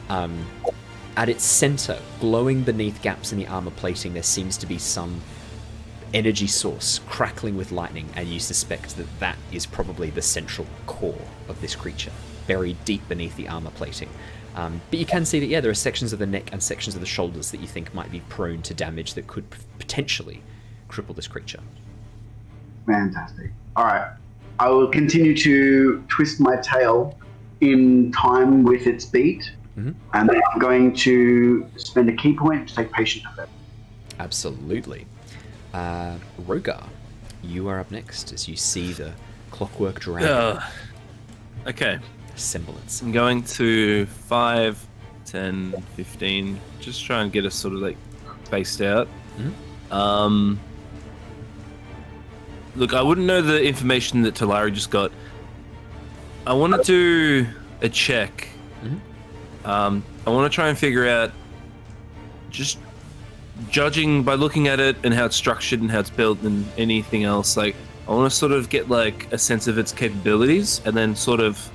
At its center, glowing beneath gaps in the armor plating, there seems to be some energy source crackling with lightning, and you suspect that that is probably the central core of this creature, buried deep beneath the armor plating. But you can see that, there are sections of the neck and sections of the shoulders that you think might be prone to damage that could potentially cripple this creature. Fantastic. All right. I will continue to twist my tail in time with its beat, and then I'm going to spend a key point to take patient effect. Absolutely. Rogar, you are up next as you see the Clockwork Dragon. Okay. Semblance. I'm going to 5, 10, 15. Just try and get us sort of like spaced out. Look, I wouldn't know the information that Talari just got. I want to do a check. I want to try and figure out just judging by looking at it and how it's structured and how it's built and anything else, like I want to sort of get like a sense of its capabilities and then sort of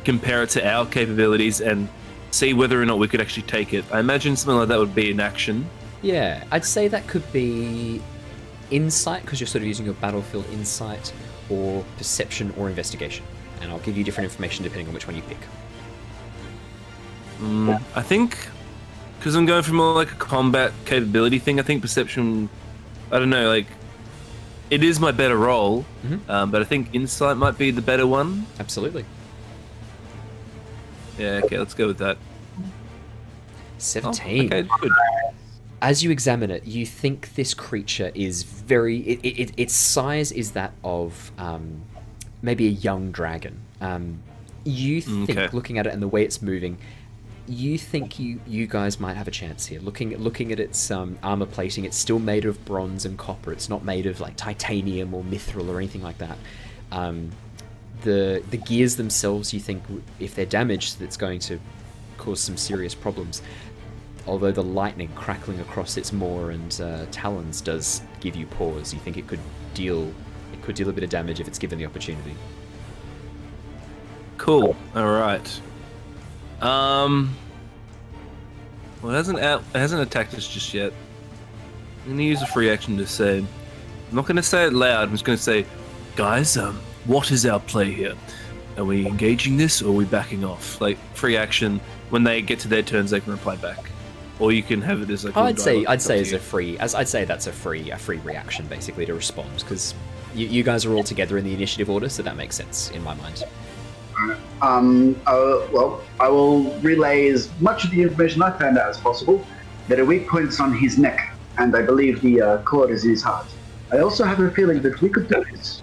compare it to our capabilities and see whether or not we could actually take it. I imagine something like that would be an action. Yeah, I'd say that could be insight, because you're sort of using your battlefield insight, or perception or investigation. And I'll give you different information depending on which one you pick. I think, because I'm going for more like a combat capability thing, I think perception, I don't know, like, it is my better role, but I think insight might be the better one. Absolutely. Yeah, okay, let's go with that. 17. Oh, okay, good. As you examine it, you think this creature is very... its size is that of maybe a young dragon. You think, looking at it and the way it's moving, you think you guys might have a chance here. Looking at its armor plating, it's still made of bronze and copper. It's not made of like titanium or mithril or anything like that. The gears themselves, you think, if they're damaged, it's going to cause some serious problems. Although the lightning crackling across its maw and talons does give you pause, you think it could deal a bit of damage if it's given the opportunity. Cool. All right. Well, it hasn't attacked us just yet. I'm gonna use a free action to say. I'm not gonna say it loud. I'm just gonna say, guys, what is our play here? Are we engaging this or are we backing off? Like free action. When they get to their turns, they can reply back. Or you can have it as like. I'd say that's a free reaction basically to respond, because you guys are all together in the initiative order, so that makes sense in my mind. Well, I will relay as much of the information I found out as possible. There are weak points on his neck, and I believe the cord is in his heart. I also have a feeling that we could do this.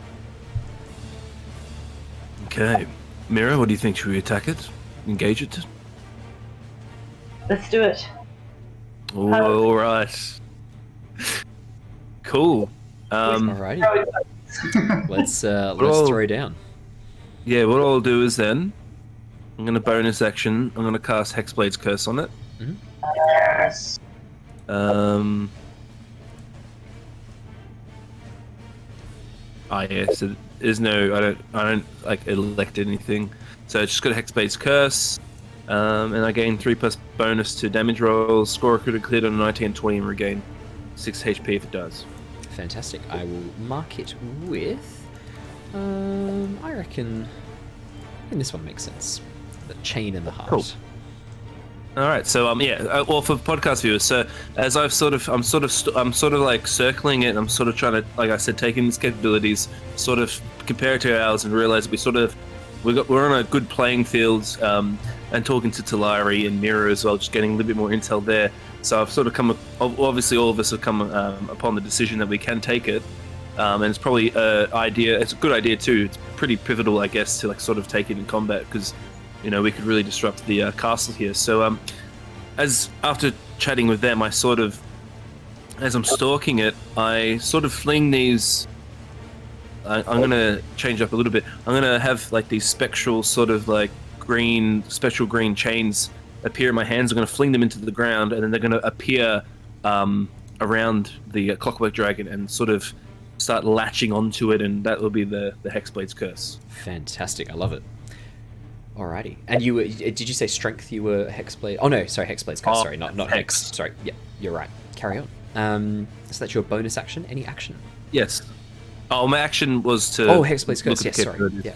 Okay. Mira, what do you think? Should we attack it? Engage it? Let's do it. All right. Cool. Alrighty. Let's throw down. Yeah, what I'll do is then, I'm going to bonus action, I'm going to cast Hexblade's Curse on it. Yes. Yeah, so there's no, I don't like elect anything. So it's just got a Hexblade's Curse, and I gain 3+ bonus to damage rolls, score a critical hit on a 19 and 20 and regain 6 HP if it does. Fantastic. I will mark it with... I reckon this one makes sense. The chain in the heart. Cool. All right, so well, for podcast viewers, so as I'm sort of like circling it. I'm sort of trying to, like I said, taking its capabilities, sort of compare it to ours, and realize we're on a good playing field, and talking to Talari and Mira as well, just getting a little bit more intel there. So I've sort of obviously all of us have come upon the decision that we can take it. And it's probably it's a good idea too. It's pretty pivotal, I guess, to like sort of take it in combat, because we could really disrupt the castle here. So as after chatting with them, as I'm stalking it, I sort of fling these. I'm gonna change up a little bit. I'm gonna have like these spectral sort of like spectral green chains appear in my hands. I'm gonna fling them into the ground, and then they're gonna appear around the Clockwork Dragon and sort of start latching onto it, and that will be the Hexblade's Curse. Fantastic, I love it. Alrighty, and did you say strength? You were Hexblade. Oh no, sorry, Hexblade's Curse. Sorry, not Hex. Sorry, yeah, you're right. Carry on. So that's your bonus action. Any action? Yes. Oh, my action was to. Oh, Hexblade's Curse. Yes, sorry. Yeah.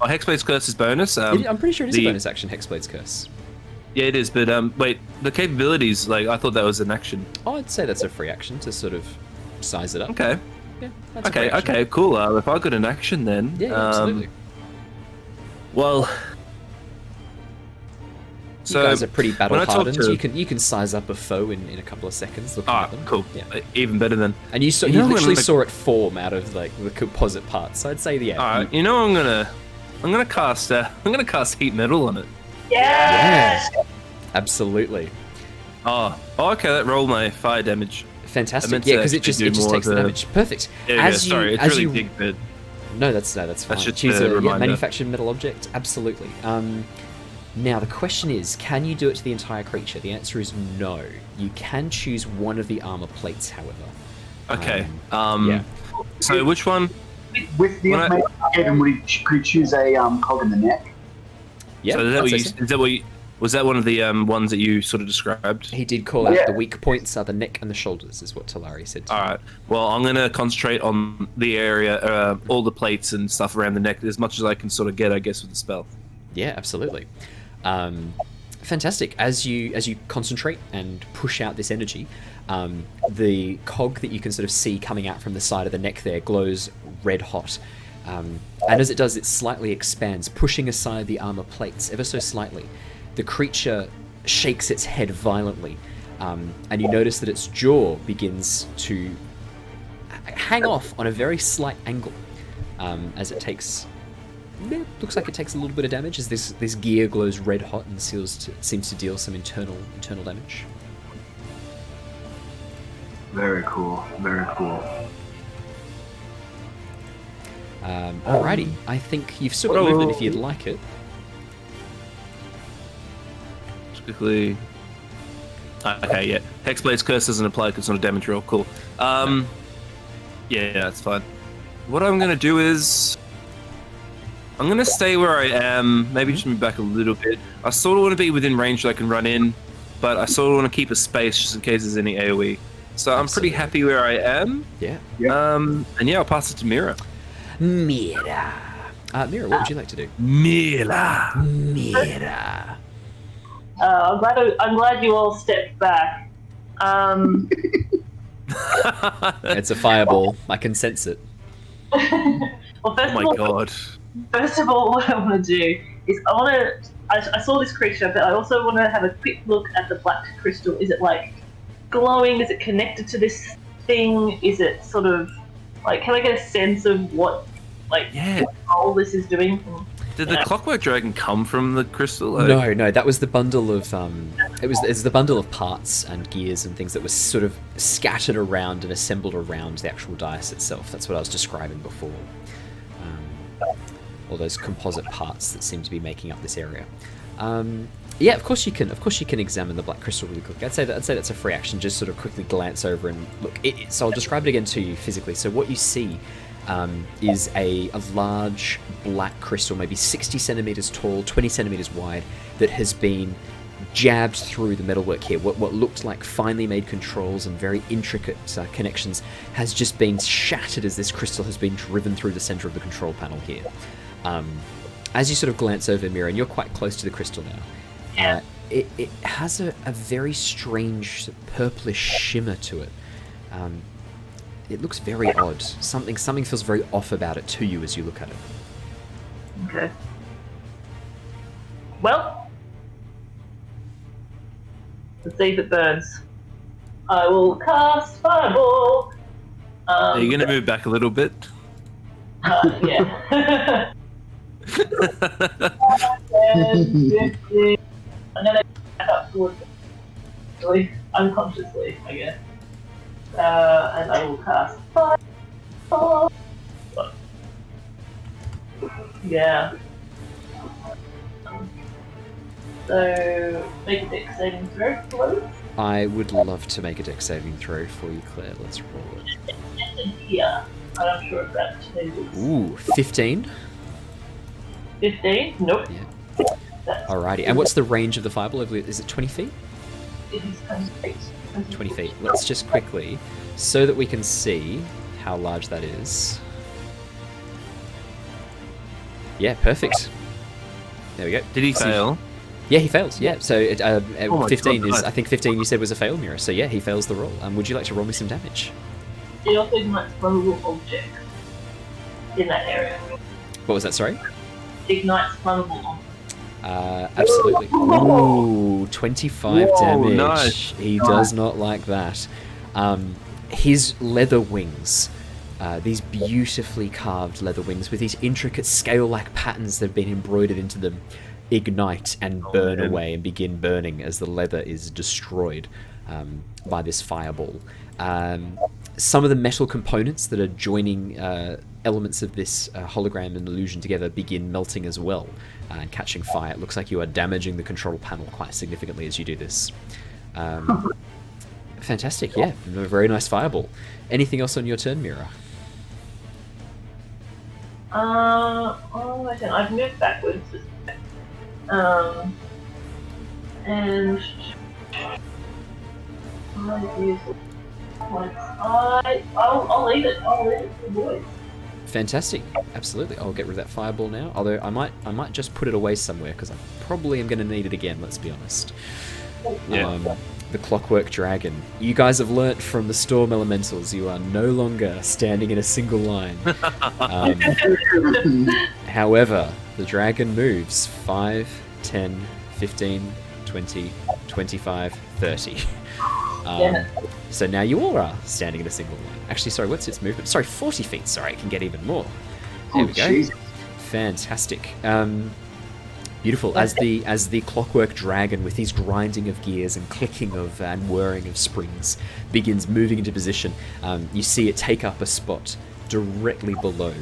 Oh, Hexblade's Curse is bonus. I'm pretty sure it is a bonus action. Hexblade's Curse. Yeah, it is. But wait, the capabilities, like I thought that was an action. Oh, I'd say that's a free action to sort of size it up. Okay. Yeah, that's a free action. Okay, cool. If I got an action, then yeah, absolutely. Well, you guys are pretty battle hardened. You can size up a foe in a couple of seconds. Looking at them. Cool. Yeah. Even better then. And you literally saw it form out of like the composite parts. So I'd say yeah. All right. I'm gonna cast heat metal on it. Yes! Yeah. Absolutely. Oh, okay. That rolled my fire damage. Fantastic. Yeah, because it just takes the damage. Perfect. Yeah, sorry, it's really big, but no, that's fine. That's just Choose a reminder. manufactured metal object. Absolutely. Now, the question is, can you do it to the entire creature? The answer is no. You can choose one of the armor plates, however. Okay. Yeah. So which one? With the information given, could you choose a cog in the neck? Yeah. So was that one of the ones that you sort of described? He did call out the weak points are the neck and the shoulders, is what Talari said. All right. Well, I'm going to concentrate on the area, all the plates and stuff around the neck as much as I can sort of get, I guess, with the spell. Yeah, absolutely. Fantastic. As you concentrate and push out this energy, the cog that you can sort of see coming out from the side of the neck there glows red hot. And as it does, it slightly expands, pushing aside the armor plates ever so slightly. The creature shakes its head violently, and you notice that its jaw begins to hang off on a very slight angle as it takes... looks like it takes a little bit of damage as this gear glows red hot and seems to deal some internal damage. Very cool. Very cool. Alrighty, I think you've still got movement if you'd like it. Just quickly. Okay, yeah. Hexblade's curse doesn't apply because it's not a damage roll. Cool. Yeah, that's fine. What I'm gonna do is I'm gonna stay where I am. Maybe just move back a little bit. I sort of want to be within range so I can run in, but I sort of want to keep a space just in case there's any AOE. So I'm pretty happy where I am. Yeah. And yeah, I'll pass it to Mira. Mira. Mira, what would you like to do? Mira. Mira. I'm glad you all stepped back. It's a fireball. I can sense it. Well, Oh my god. First of all, what I want to do is I saw this creature, but I also want to have a quick look at the black crystal. Is it like glowing? Is it connected to this thing? Is it sort of like, can I get a sense of what what role this is doing? Did the Clockwork Dragon come from the crystal? No, that was the bundle of it's the bundle of parts and gears and things that was sort of scattered around and assembled around the actual dice itself. That's what I was describing before. All those composite parts that seem to be making up this area. Yeah, of course you can examine the black crystal really quickly. I'd say that's a free action. Just sort of quickly glance over and look. So I'll describe it again to you physically. So what you see is a large black crystal, maybe 60 centimeters tall, 20 centimeters wide, that has been jabbed through the metalwork here. What looked like finely made controls and very intricate connections has just been shattered as this crystal has been driven through the center of the control panel here. As you sort of glance over, Mira, and you're quite close to the crystal now, it has a very strange purplish shimmer to it. It looks very odd. Something feels very off about it to you as you look at it. Okay. Well, let's see if it burns. I will cast Fireball. Are you going to move back a little bit? Yeah. 10, 15. I'm going to back up towards it. Unconsciously, I guess. And I will cast Fireball. Yeah. So, make a dex saving throw, please. I would love to make a dex saving throw for you, Claire. Let's roll it. Yeah. I'm not sure if that changes. Ooh, 15. 15? Nope. Yeah. Alrighty. And what's the range of the fireball? Is it 20 feet? It is 20 feet. 20 feet. Let's just quickly, so that we can see how large that is. Yeah, perfect. There we go. Did he fail? Yeah, he fails. Yeah, so 15 God, is. I think 15 you said was a fail, Mira. So yeah, he fails the roll. Would you like to roll me some damage? It also ignites flammable objects in that area. What was that? Sorry. Ignites flammable objects. Absolutely. Ooh, 25 damage. Nice. He does not like that. His leather wings, these beautifully carved leather wings with these intricate scale-like patterns that have been embroidered into them, ignite and burn away and begin burning as the leather is destroyed by this fireball. Some of the metal components that are joining elements of this hologram and illusion together begin melting as well and catching fire. It looks like you are damaging the control panel quite significantly as you do this. Fantastic, yeah. A very nice fireball. Anything else on your turn, Mira? I've moved backwards. And I'll leave it. I'll leave it for the boys. Fantastic, absolutely. I'll get rid of that fireball now. Although I might just put it away somewhere because I probably am going to need it again. Let's be honest. Yeah. The Clockwork Dragon. You guys have learnt from the Storm Elementals. You are no longer standing in a single line. However, the dragon moves 5, 10, 15, 20, 25, 30. So now you all are standing in a single line. Actually, sorry, what's its movement? Sorry, 40 feet. Sorry, I can get even more. There we go. Jesus. Fantastic. Beautiful. As the Clockwork Dragon, with his grinding of gears and clicking of and whirring of springs, begins moving into position, you see it take up a spot directly below,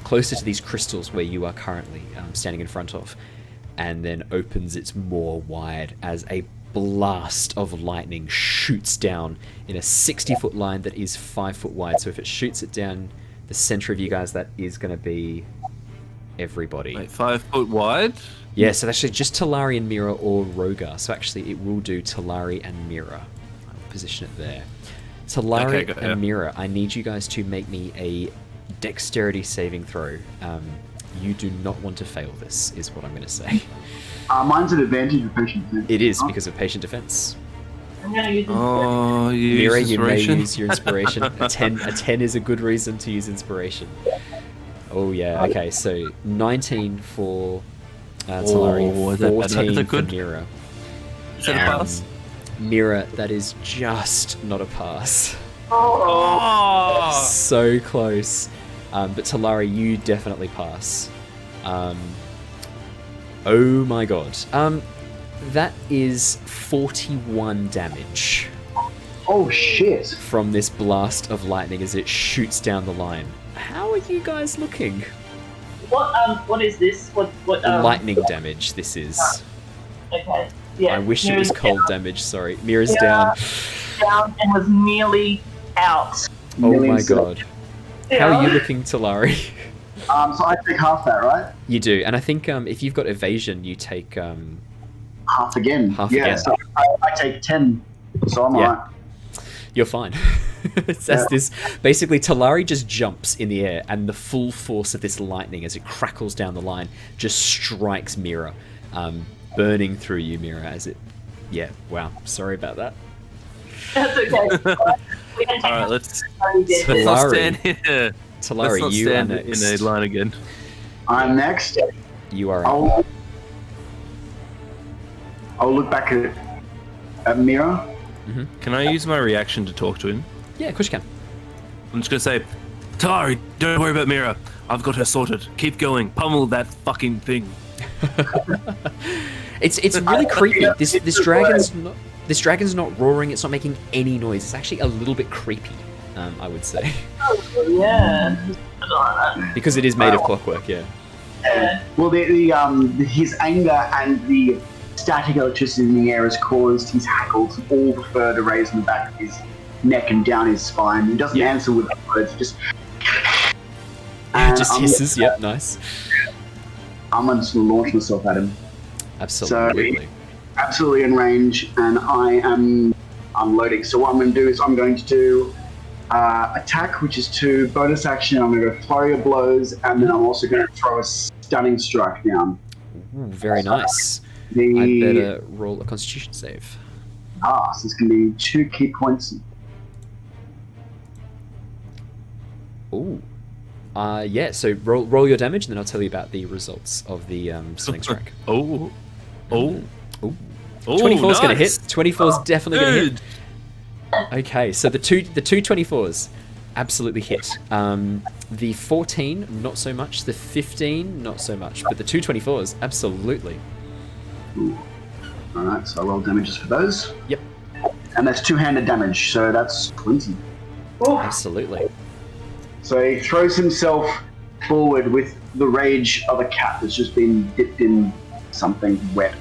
closer to these crystals where you are currently standing in front of, and then opens its maw wide as a blast of lightning shoots down in a 60-foot line that is 5 foot wide. So if it shoots it down the center of you guys, that is going to be everybody. Wait, 5 foot wide? Yeah, so that's actually just Talari and Mira or Rogar. So actually it will do Talari and Mira. I'll position it there. Talari and Mira, I need you guys to make me a dexterity saving throw. You do not want to fail this, is what I'm going to say. Mine's an advantage of patient defense. It is, because of patient defense. I'm going to use Mira, you may use your inspiration. A 10 is a good reason to use inspiration. Oh yeah, okay, so 19 for Talari, 14 for Mira. Is that a pass? Mira, that is just not a pass. Oh! So close. But Talari, you definitely pass. Oh my god. That is 41 damage. Oh shit. From this blast of lightning as it shoots down the line. How are you guys looking? What is this? What lightning damage this is. Okay. Yeah. I wish it was cold damage, sorry. Mira's down. Down and was nearly out. Oh my god. How are you looking, Talari? So I take half that, right? You do, and I think if you've got evasion, you take half again. Again. So I take 10, so I'm alright. You're fine. This basically Talari just jumps in the air, and the full force of this lightning as it crackles down the line just strikes Mira, burning through you, Mira, as it. Yeah. Wow. Sorry about that. That's okay. Alright, let's Talari, let's you are next. In a line again. I'm next. You are. I'll look back at Mira. Mm-hmm. Can I use my reaction to talk to him? Yeah, of course you can. I'm just gonna say, Talari, don't worry about Mira. I've got her sorted. Keep going. Pummel that fucking thing. It's really creepy. This dragon's not roaring. It's not making any noise. It's actually a little bit creepy, I would say. Oh, yeah. Because it is made of clockwork. Yeah. Well, his anger and the static electricity in the air has caused his hackles all the fur to raise in the back of his neck and down his spine. He doesn't answer with words, just hisses. Yep, nice. I'm just going to launch myself at him. Absolutely. So, absolutely in range, and I'm loading. So what I'm going to do is I'm going to do attack, which is 2, bonus action. I'm going to go flurry of blows, and then I'm also going to throw a stunning strike down. Ooh, very nice. I better roll a Constitution save. So it's going to be 2 key points. Ooh. Yeah, so roll your damage, and then I'll tell you about the results of the stunning strike. 24 is going to hit. 24 is definitely going to hit. Okay, so the two 24s absolutely hit. The 14, not so much. The 15, not so much. But the 2 24s, absolutely. Ooh. Alright, so I roll damages for those. Yep. And that's 2-handed damage, so that's 20. Absolutely. So he throws himself forward with the rage of a cat that's just been dipped in something wet.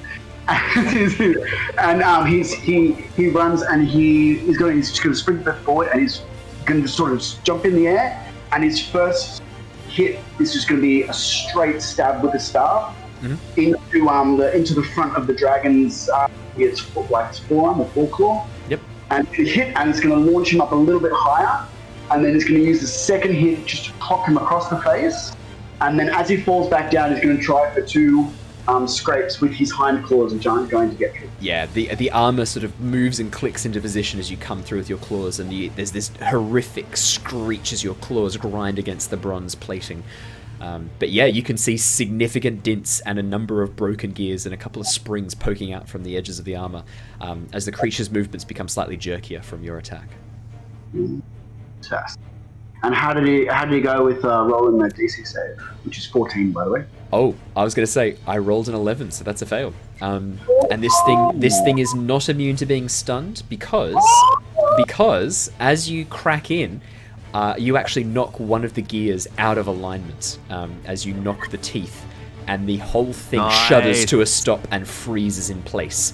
And he runs and he's just going to sprint back forward and he's going to sort of jump in the air, and his first hit is just going to be a straight stab with the staff into the front of the dragon's its forearm or foreclaw. Yep. And it hit, and it's going to launch him up a little bit higher, and then it's going to use the second hit just to clock him across the face, and then as he falls back down, he's going to try for 2 scrapes with his hind claws, which aren't going to get through. Yeah, the armor sort of moves and clicks into position as you come through with your claws, and there's this horrific screech as your claws grind against the bronze plating. But yeah, you can see significant dents and a number of broken gears and a couple of springs poking out from the edges of the armor as the creature's movements become slightly jerkier from your attack. Fantastic. And how did he go with rolling the DC save, which is 14, by the way? Oh, I was going to say I rolled an 11, so that's a fail. And this thing is not immune to being stunned because as you crack in, you actually knock one of the gears out of alignment as you knock the teeth, and the whole thing shudders to a stop and freezes in place.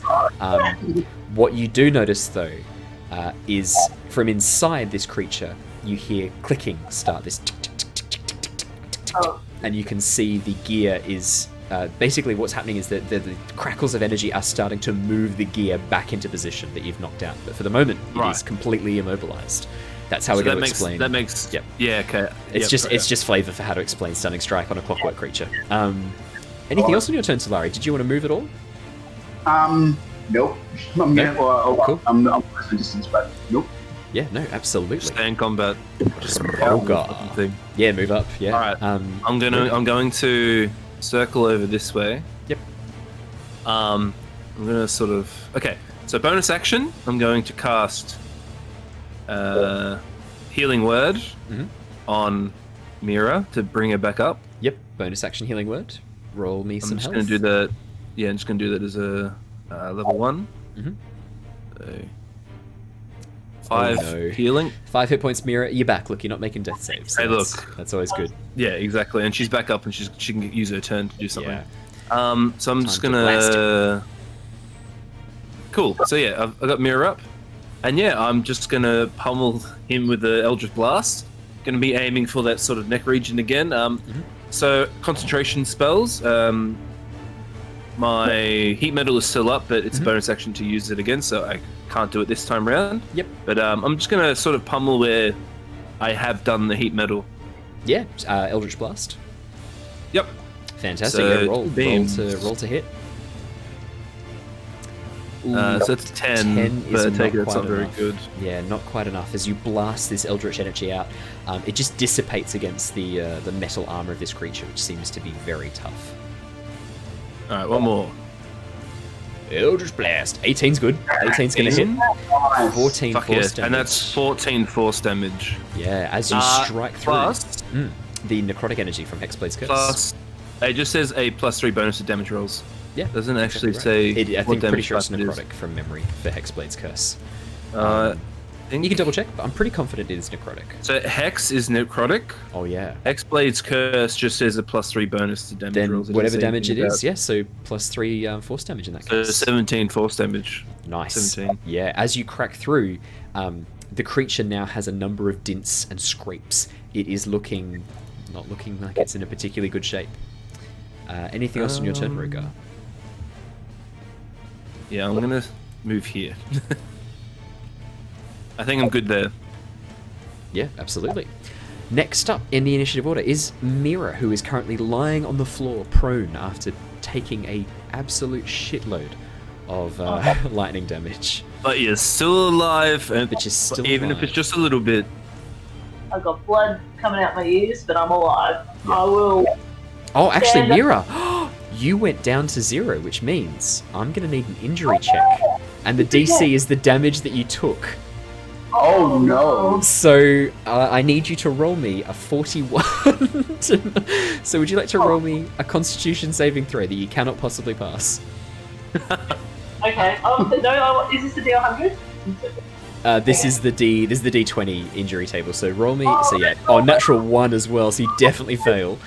What you do notice though is from inside this creature, you hear clicking start, this tick, tick, tick, tick, tick, tick, tick, tick, tick, tick. And you can see the gear is basically what's happening is that the crackles of energy are starting to move the gear back into position that you've knocked out. But for the moment, it is completely immobilized. That's how we're going to explain. That makes. Yep. Yeah. Okay. It's just flavor for how to explain stunning strike on a clockwork creature. Anything else on your turn, Talari? Did you want to move at all? Nope. Cool. I'm close to distance, but nope. Yeah, no, absolutely. Stay in combat. Just thing. Yeah, move up. Yeah. All right. I'm going to circle over this way. Yep. I'm gonna sort of. Okay. So bonus action. I'm going to cast healing word on Mira to bring her back up. Yep. Bonus action healing word. Roll me some health. I'm just gonna do that. Yeah, I'm just gonna do that as a level 1. So, 5 healing. 5 hit points, Mira. You're back. Look, you're not making death saves. So hey, look. That's always good. Yeah, exactly. And she's back up, and she can use her turn to do something. Yeah. So I'm just gonna. Cool. So yeah, I've got Mira up, and yeah, I'm just gonna pummel him with the Eldritch Blast. Gonna be aiming for that sort of neck region again. So concentration spells. My heat metal is still up, but it's a bonus action to use it again, so I can't do it this time round. Yep. But I'm just gonna sort of pummel where I have done the heat metal. Yeah. Eldritch Blast. Yep. Fantastic. So, yeah, roll to hit. So it's 10 but I take it that's not very good. Yeah, not quite enough. As you blast this eldritch energy out, it just dissipates against the metal armor of this creature, which seems to be very tough. All right, one more. Eldritch Blast. 18's good. 18's going to hit. 14 Fuck force damage. And that's 14 force damage. Yeah, as you strike through. Plus the necrotic energy from Hexblade's Curse. Plus, it just says a +3 bonus to damage rolls. Yeah, doesn't actually say. I think pretty sure it's necrotic from memory for Hexblade's Curse. You can double check, but I'm pretty confident it is necrotic. So Hex is necrotic. Oh yeah. Hexblade's Curse just says a +3 bonus to damage rolls. Then whatever damage it is, yeah. So +3 force damage in that case. So 17 force damage. Nice. 17. Yeah, as you crack through, the creature now has a number of dints and scrapes. It is not looking like it's in a particularly good shape. Anything else on your turn, Rugar? Yeah, I'm gonna move here. I think I'm good there. Yeah, absolutely. Next up in the initiative order is Mira, who is currently lying on the floor prone after taking a absolute shitload of lightning damage. But you're still alive, and but you're still even alive. if it's just a little bit. I've got blood coming out my ears, but I'm alive. Yeah. I will. Oh, actually, Mira, you went down to 0, which means I'm going to need an injury check. And the DC is the damage that you took. Oh no. So I need you to roll me a 41. So would you like to roll me a Constitution saving throw that you cannot possibly pass? Okay. No, is this the D100? This is the D20 injury table. So roll me. So yeah. Oh, natural 1 as well. So you definitely fail.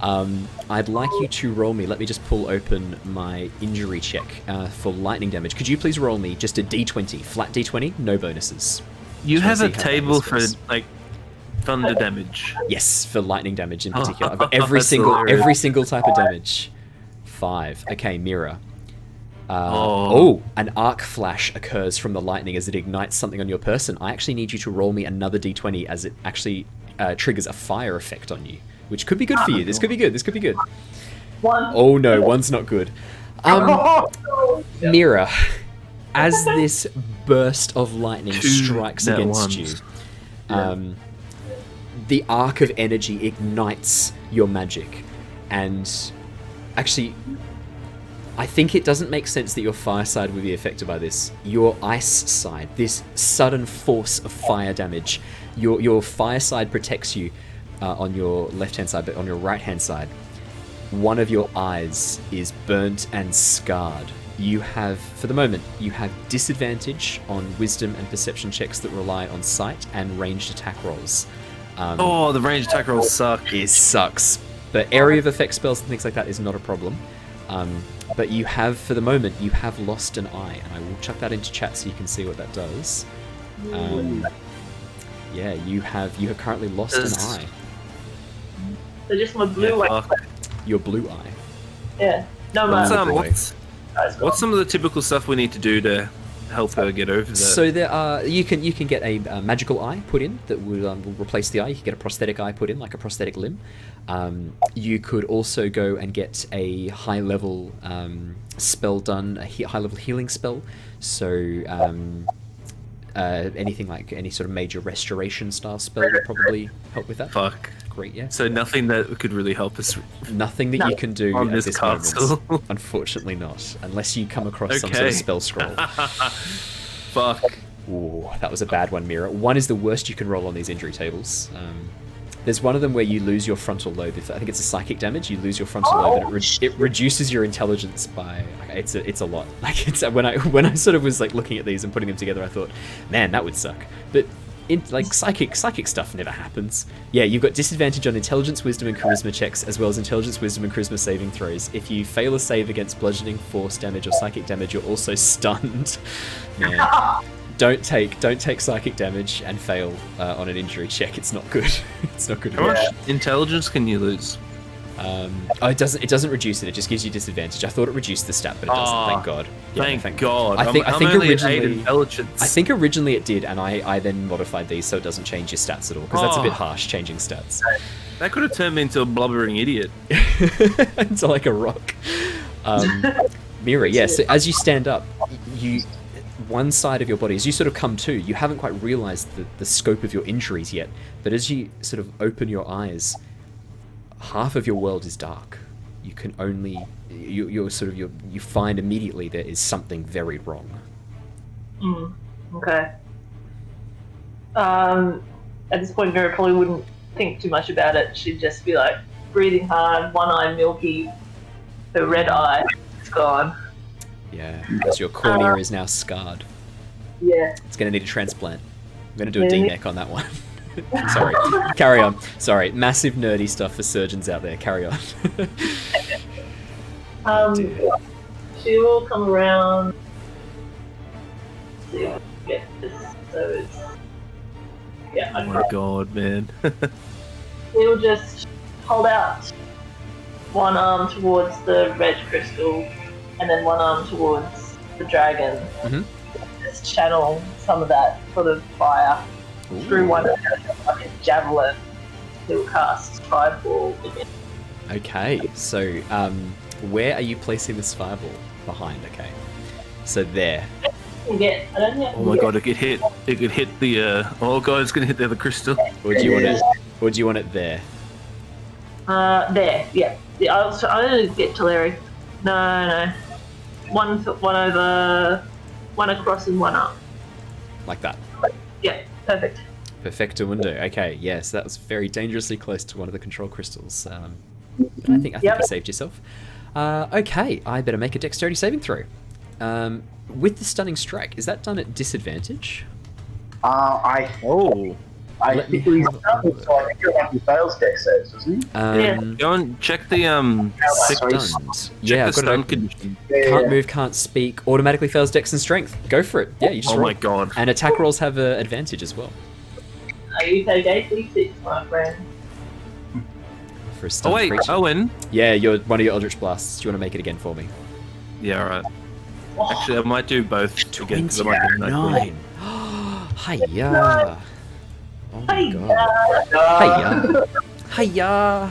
I'd like you to roll me. Let me just pull open my injury check for lightning damage. Could you please roll me just a D20, flat D20, no bonuses. You Just have wanna a see how table this for goes. like thunder damage. Yes, for lightning damage in particular. I've got That's hilarious. every single type of damage. 5. Okay, Mira. Oh. An arc flash occurs from the lightning as it ignites something on your person. I actually need you to roll me another D20 as it actually triggers a fire effect on you, which could be good for you. This could be good. 1. Oh no, 1's not good. Mira, as this burst of lightning strikes nat against you, the arc of energy ignites your magic, and actually, I think it doesn't make sense that your fire side would be affected by this. Your ice side, this sudden force of fire damage, your fire side protects you on your left-hand side, but on your right-hand side, one of your eyes is burnt and scarred. You have, for the moment, you have disadvantage on wisdom and perception checks that rely on sight and ranged attack rolls. The ranged attack rolls suck. It sucks. But area of effect spells and things like that is not a problem. But you have, for the moment, you have lost an eye, and I will chuck that into chat so you can see what that does. Yeah, you have currently lost an eye. So just my blue eye. Your blue eye. Yeah. No, man. What's some of the typical stuff we need to do to help her get over that? So there are you can get a magical eye put in that will replace the eye. You can get a prosthetic eye put in, like a prosthetic limb. You could also go and get a high level spell done, high level healing spell. So anything like any sort of major restoration style spell would probably help with that. Fuck. Great, yeah. So nothing that could really help us. Nothing that you can do on at this this castle. moment. Unfortunately not. Unless you come across some sort of spell scroll. Fuck. Ooh, that was a bad one, Mira. 1 is the worst you can roll on these injury tables. There's one of them where you lose your frontal lobe. I think it's a psychic damage. You lose your frontal lobe, and it reduces your intelligence by. It's a lot. Like when I sort of was like looking at these and putting them together, I thought, man, that would suck. But psychic stuff never happens. Yeah, you've got disadvantage on intelligence, wisdom, and charisma checks, as well as intelligence, wisdom, and charisma saving throws. If you fail a save against bludgeoning, force damage, or psychic damage, you're also stunned. Man. Don't take psychic damage and fail on an injury check. It's not good. It's not good. How much intelligence can you lose? It doesn't reduce it. It just gives you disadvantage. I thought it reduced the stat, but it doesn't. Thank God. Yeah, thank God. I think only at 8 originally. intelligence. I think originally it did, and I then modified these so it doesn't change your stats at all, because that's a bit harsh, changing stats. That could have turned me into a blubbering idiot. Into like a rock. Mira, yeah. So as you stand up, one side of your body, as you sort of come to, you haven't quite realized the scope of your injuries yet, but as you sort of open your eyes, half of your world is dark. You can only you find immediately there is something very wrong. Okay. At this point, Mira probably wouldn't think too much about it. She'd just be like breathing hard, one eye milky, her red eye is gone. Yeah, because your cornea is now scarred. Yeah. It's going to need a transplant. I'm going to do a D-neck on that one. Sorry. Carry on. Sorry. Massive nerdy stuff for surgeons out there. Carry on. She will come around. See if I can get this. So it's. Yeah, Oh my God, man. She'll just hold out one arm towards the red crystal and then one arm towards the dragon. Just channel some of that sort of fire through one of them, like a javelin. He'll cast Fireball again. Okay, so where are you placing this fireball? Behind, okay. So there. Oh my God, it could hit the oh God, it's gonna hit the other crystal. Or do you want it there? There, yeah. I'll only get Talari. No. One over, one across and one up. Like that. Yeah, perfect. Perfecto mundo. Okay, yes, that was very dangerously close to one of the control crystals. But I think you saved yourself. Okay, I better make a dexterity saving throw. With the stunning strike, is that done at disadvantage? I Let me think he's have a done, look. so I think he fails deck saves, doesn't he? Go and check the Stunned. Yeah, I've got it stun open. condition. Can't move, can't speak. Automatically fails Dex and Strength. Go for it. Yeah, you just Oh roll. my god. And attack rolls have an advantage as well You take 8d6, my friend. for a Oh stunned wait, creature. Owen. Yeah, one of your Eldritch Blasts. Do you want to make it again for me? Yeah, alright. Actually, I might do both again because I might get a nice one. 29. Hiya. Oh my god. Hiya.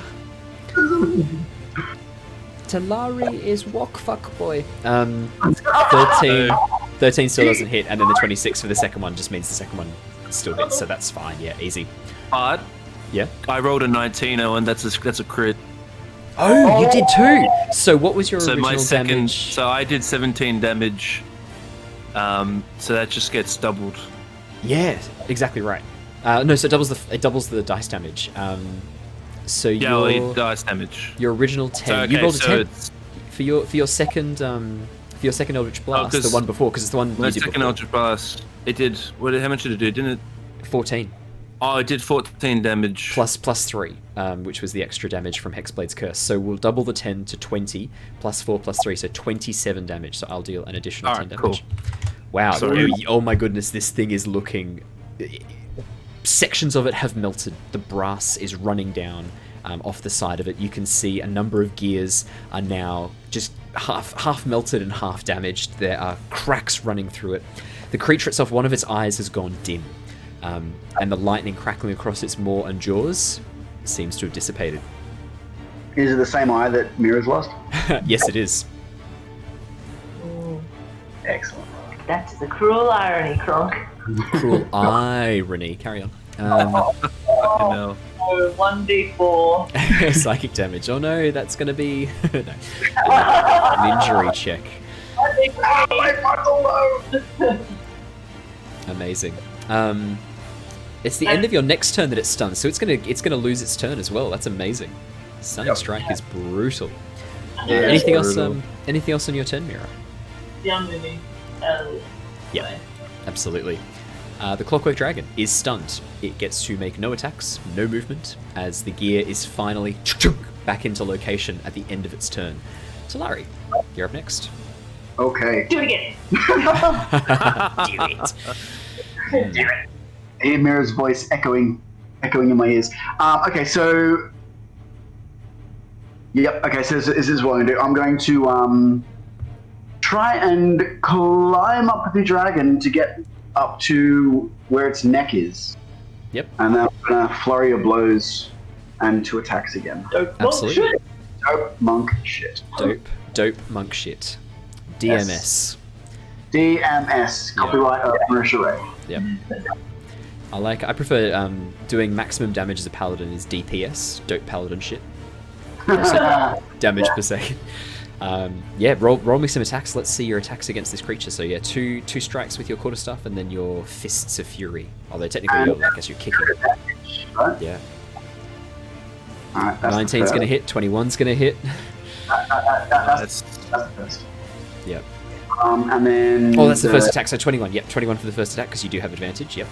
Talari is walk fuck boy. 13 still doesn't hit, and then the 26 for the second one just means the second one still hits, so that's fine. Yeah, easy. But Yeah. I rolled a 19, Owen. That's a crit. Oh, you did too. So what was your So original my second. damage? So I did 17 damage. So that just gets doubled. Yeah, exactly right. No, so it doubles the dice damage. So Yeah, well, your it dice damage. your original 10. So, okay, you rolled a so 10 it's for your second Eldritch Blast, 'cause the one before, because it's the one my you did second before. Eldritch Blast. It did. How much did it do? Didn't it? 14 Oh, it did 14 damage. plus 3, which was the extra damage from Hexblade's Curse. So we'll double the 10 to 20 plus 4 plus 3, so 27 damage. So I'll deal an additional 10 Alright, damage. Wow! Sorry. Oh my goodness, this thing is looking. Sections of it have melted. The brass is running down off the side of it. You can see a number of gears are now just half melted and half damaged. There are cracks running through it. The creature itself, one of its eyes has gone dim, and the lightning crackling across its maw and jaws seems to have dissipated. Is it the same eye that Mira's lost? Yes, it is. Excellent. That's the cruel irony, Kronk. Cruel irony. Carry on. Fucking hell. So 1d4. Psychic damage. Oh no, that's going to be no. An injury check. Amazing. It's the end of your next turn that it's stunned, so it's gonna lose its turn as well. That's amazing. Stunning strike is brutal. Anything else? Anything else on your turn, Mira? Yeah, I'm moving. Yeah, absolutely. The Clockwork Dragon is stunned. It gets to make no attacks, no movement, as the gear is finally back into location at the end of its turn. Talari, you're up next. Okay. Do it again. Do it. Do it. I hear Mira's voice echoing in my ears. Okay, so... Yep, okay, so this is what I'm going to do. I'm going to try and climb up the dragon to get up to where its neck is. Yep. And then I'm going to flurry of blows and 2 attacks again. Absolutely. Dope monk shit. Dope monk shit. DMS. DMS. Copyright of Marisha Ray. Yep. I prefer doing maximum damage as a paladin is DPS, dope paladin shit. Damage per second. Yeah, roll me some attacks. Let's see your attacks against this creature. So yeah, two strikes with your quarterstaff and then your fists of fury. Although technically, I guess you're kicking. Right? Yeah. Alright, 19's gonna hit. 21's gonna hit. That's the first. Yep. And then... Oh, that's the first attack. So 21. Yep, 21 for the first attack because you do have advantage. Yep.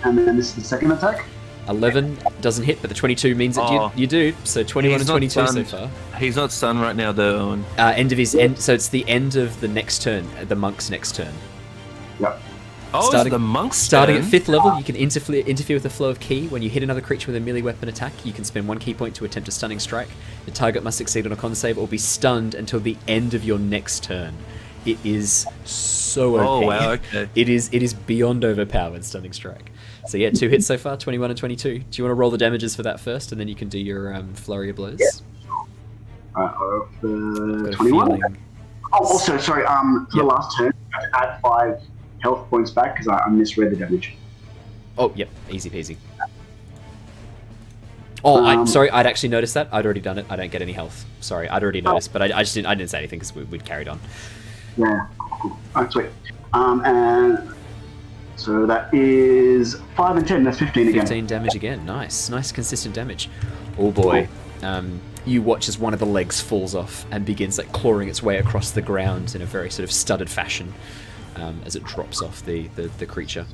And then this is the second attack. 11 doesn't hit, but the 22 means that you do. So 21 and 22 so far. He's not stunned right now, though, Owen. End of his end. So it's the end of the next turn, the monk's next turn. Yep. Oh, Starting- it's the monk's Starting turn? at 5th level, you can interfere with the flow of ki. When you hit another creature with a melee weapon attack, you can spend 1 ki point to attempt a stunning strike. The target must succeed on a con save or be stunned until the end of your next turn. It is so OP. Oh, wow, okay. It is beyond overpowered stunning strike. So yeah, 2 hits so far, 21 and 22. Do you want to roll the damages for that first, and then you can do your flurry of blows? Yeah. Got The a 21. feeling- Oh, also, sorry, for Yep. the last turn, I have to add 5 health points back because I misread the damage. Oh, yep, easy peasy. Oh, I'm sorry, I'd actually noticed that. I'd already done it. I don't get any health. Sorry, I'd already noticed, but I didn't say anything because we'd carried on. Yeah, cool. Alright, sweet. And so that is 5 and 10, that's 15 again. 15 damage again. Nice consistent damage. Oh boy. You watch as one of the legs falls off and begins like clawing its way across the ground in a very sort of studded fashion as it drops off the creature.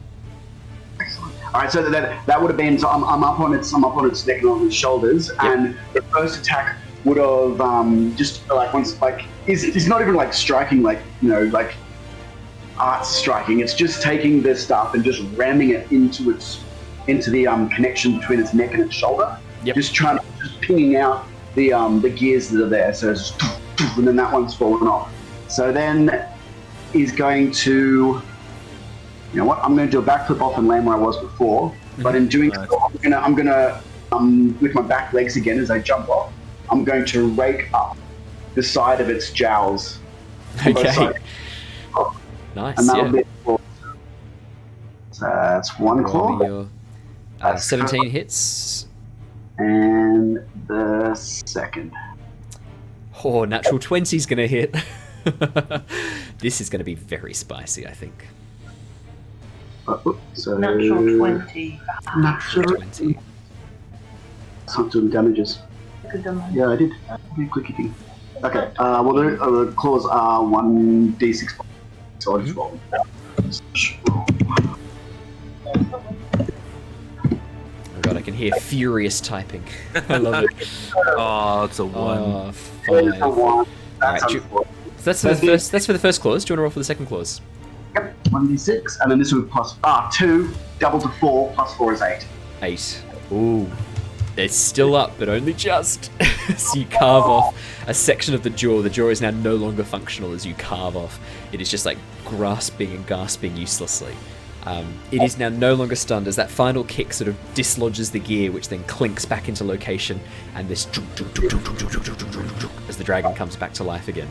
All right, so that would have been. So I'm up on its neck and on its shoulders, and the first attack would have just like once like is not even like striking like like arts striking. It's just taking the stuff and just ramming it into the connection between its neck and its shoulder. Yep. Just pinging out the gears that are there. So it's just, and then that one's fallen off. So then he's going to. You know what? I'm going to do a backflip off and land where I was before. But in doing so, I'm gonna with my back legs again as I jump off. I'm going to rake up the side of its jowls. Okay. Nice. And that'll Yeah. be so that's one claw. Your, 17 hits. And the second. Oh, natural 20's gonna hit. This is gonna be very spicy, I think. So Natural 20. Natural 20. It's not doing damages. Good damage. Yeah, I did. Clicky thing. Okay. Well, the claws are 1d6. So I'll just roll. Oh god, I can hear furious typing. I love it. Oh, it's a 1. Oh, There's a 5. one. That's Alright, unfortunate. So that's for the first clause. Do you want to roll for the second clause? Yep, 1d6, and then this would plus 2, double to 4, plus 4 is 8. 8. Ooh. It's still up, but only just. So you carve off a section of the jaw. The jaw is now no longer functional as you carve off. It is just like grasping and gasping uselessly. It is now no longer stunned as that final kick sort of dislodges the gear, which then clinks back into location, and this as the dragon comes back to life again.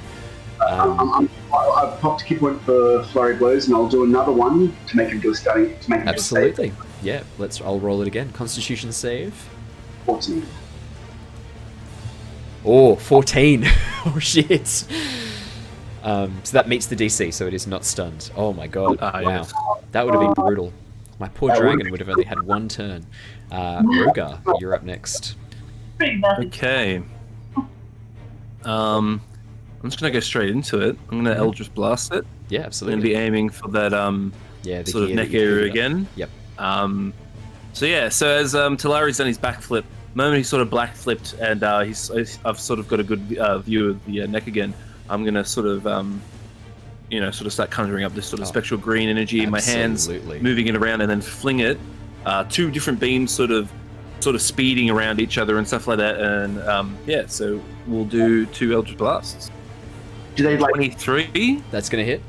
I've popped a key point for flurry blows, and I'll do another one to make him do a stunning. To make him Absolutely. Yeah. I'll roll it again. Constitution save. 14. Oh, 14. Oh shit. So that meets the DC, so it is not stunned. Oh my god. Wow. Yes. That would have been brutal. My poor dragon would have only had one turn. Rogar, you're up next. Pretty bad. Okay. I'm just gonna go straight into it. I'm gonna Eldritch Blast it. Yeah, I'm absolutely. gonna be aiming for that the sort of gear neck that you area pulled up. again. Yep. So as Talari's done his backflip, the moment he sort of black flipped and I've sort of got a good view of the neck again, I'm gonna sort of sort of start conjuring up this sort of spectral green energy in my hands, Absolutely. moving it around and then fling it. 2 different beams sort of speeding around each other and stuff like that, and so we'll do 2 Eldritch Blasts. Do they like 23. That's gonna hit.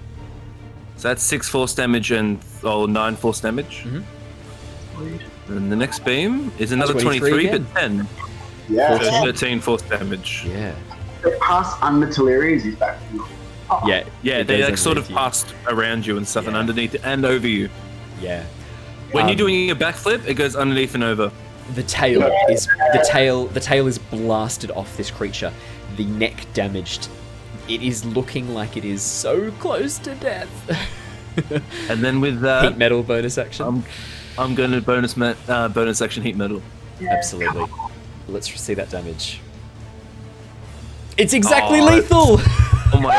So that's 6 force damage and 9 force damage. Mhm. And the next beam is another 23 23, again. but 10. Yeah. So 13 force damage. Yeah. They pass under Talari as he's back? Yeah. Yeah, it they goes like sort of underneath you. passed around you and stuff, and Yeah. underneath and over you. Yeah. When you're doing a backflip, it goes underneath and over. The tail is blasted off this creature. The neck damaged. It is looking like it is so close to death. And then with that, Heat metal bonus action. I'm going to bonus action heat metal. Absolutely. Let's see that damage. It's exactly Oh, lethal. Oh my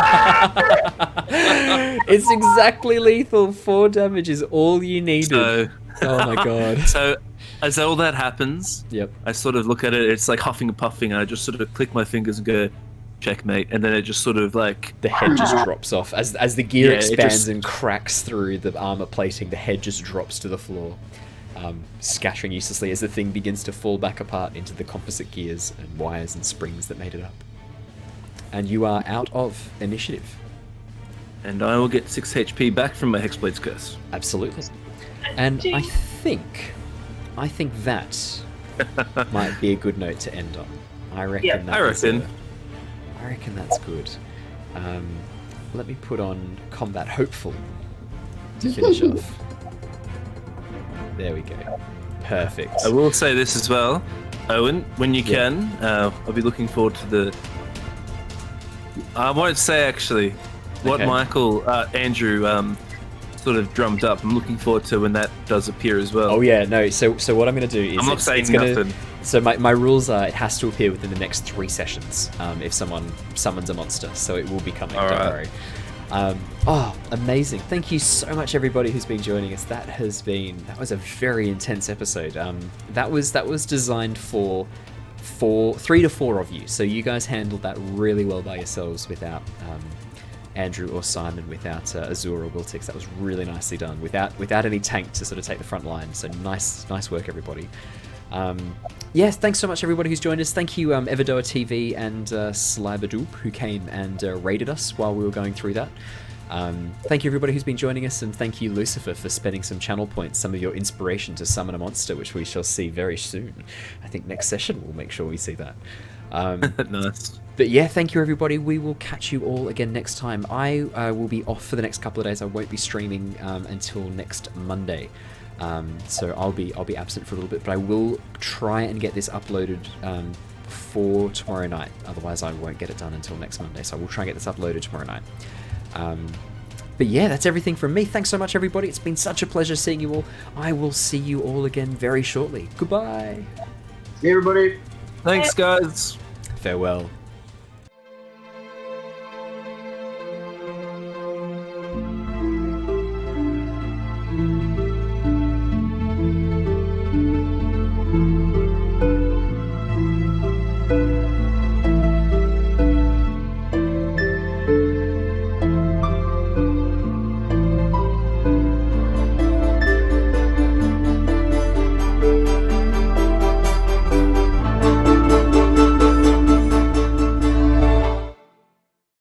god. It's exactly lethal. 4 damage is all you needed. So, Oh my god. so as all that happens, Yep. I sort of look at it, it's like huffing and puffing, and I just sort of click my fingers and go, checkmate, and then it just sort of like... The head just drops off. As the gear Yeah, it expands just- and cracks through the armor plating, the head just drops to the floor, scattering uselessly as the thing begins to fall back apart into the composite gears and wires and springs that made it up. And you are out of initiative. And I will get 6 HP back from my Hexblade's Curse. Absolutely. And I think that might be a good note to end on. I reckon. Yeah, that I is reckon. I reckon that's good. Let me put on Combat Hopeful to finish off. There we go. Perfect. I will say this as well, Owen, when you can, I'll be looking forward to the... I won't say actually what Okay. Andrew sort of drummed up. I'm looking forward to when that does appear as well. Oh yeah, no. So what I'm going to do is I'm not saying nothing. So my rules are it has to appear within the next 3 sessions if someone summons a monster. So it will be coming. All Don't right. worry. Amazing. Thank you so much, everybody who's been joining us. That was a very intense episode. That was designed for 3 to 4 of you. So you guys handled that really well by yourselves without Andrew or Simon, without Azure or Wiltix. That was really nicely done without any tank to sort of take the front line. So nice work, everybody. Yes, thanks so much everybody who's joined us. Thank you Everdoa TV and Slybadoop who came and raided us while we were going through that. Thank you everybody who's been joining us, and thank you Lucifer for spending some channel points, some of your inspiration to summon a monster, which we shall see very soon. I think next session we'll make sure we see that. Nice. But yeah, thank you everybody. We will catch you all again next time. I will be off for the next couple of days. I won't be streaming until next Monday. So I'll be absent for a little bit, but I will try and get this uploaded for tomorrow night. Otherwise I won't get it done until next Monday. So I will try and get this uploaded tomorrow night. But yeah, that's everything from me. Thanks so much everybody. It's been such a pleasure seeing you all. I will see you all again very shortly. Goodbye. See everybody. Thanks, guys. Farewell.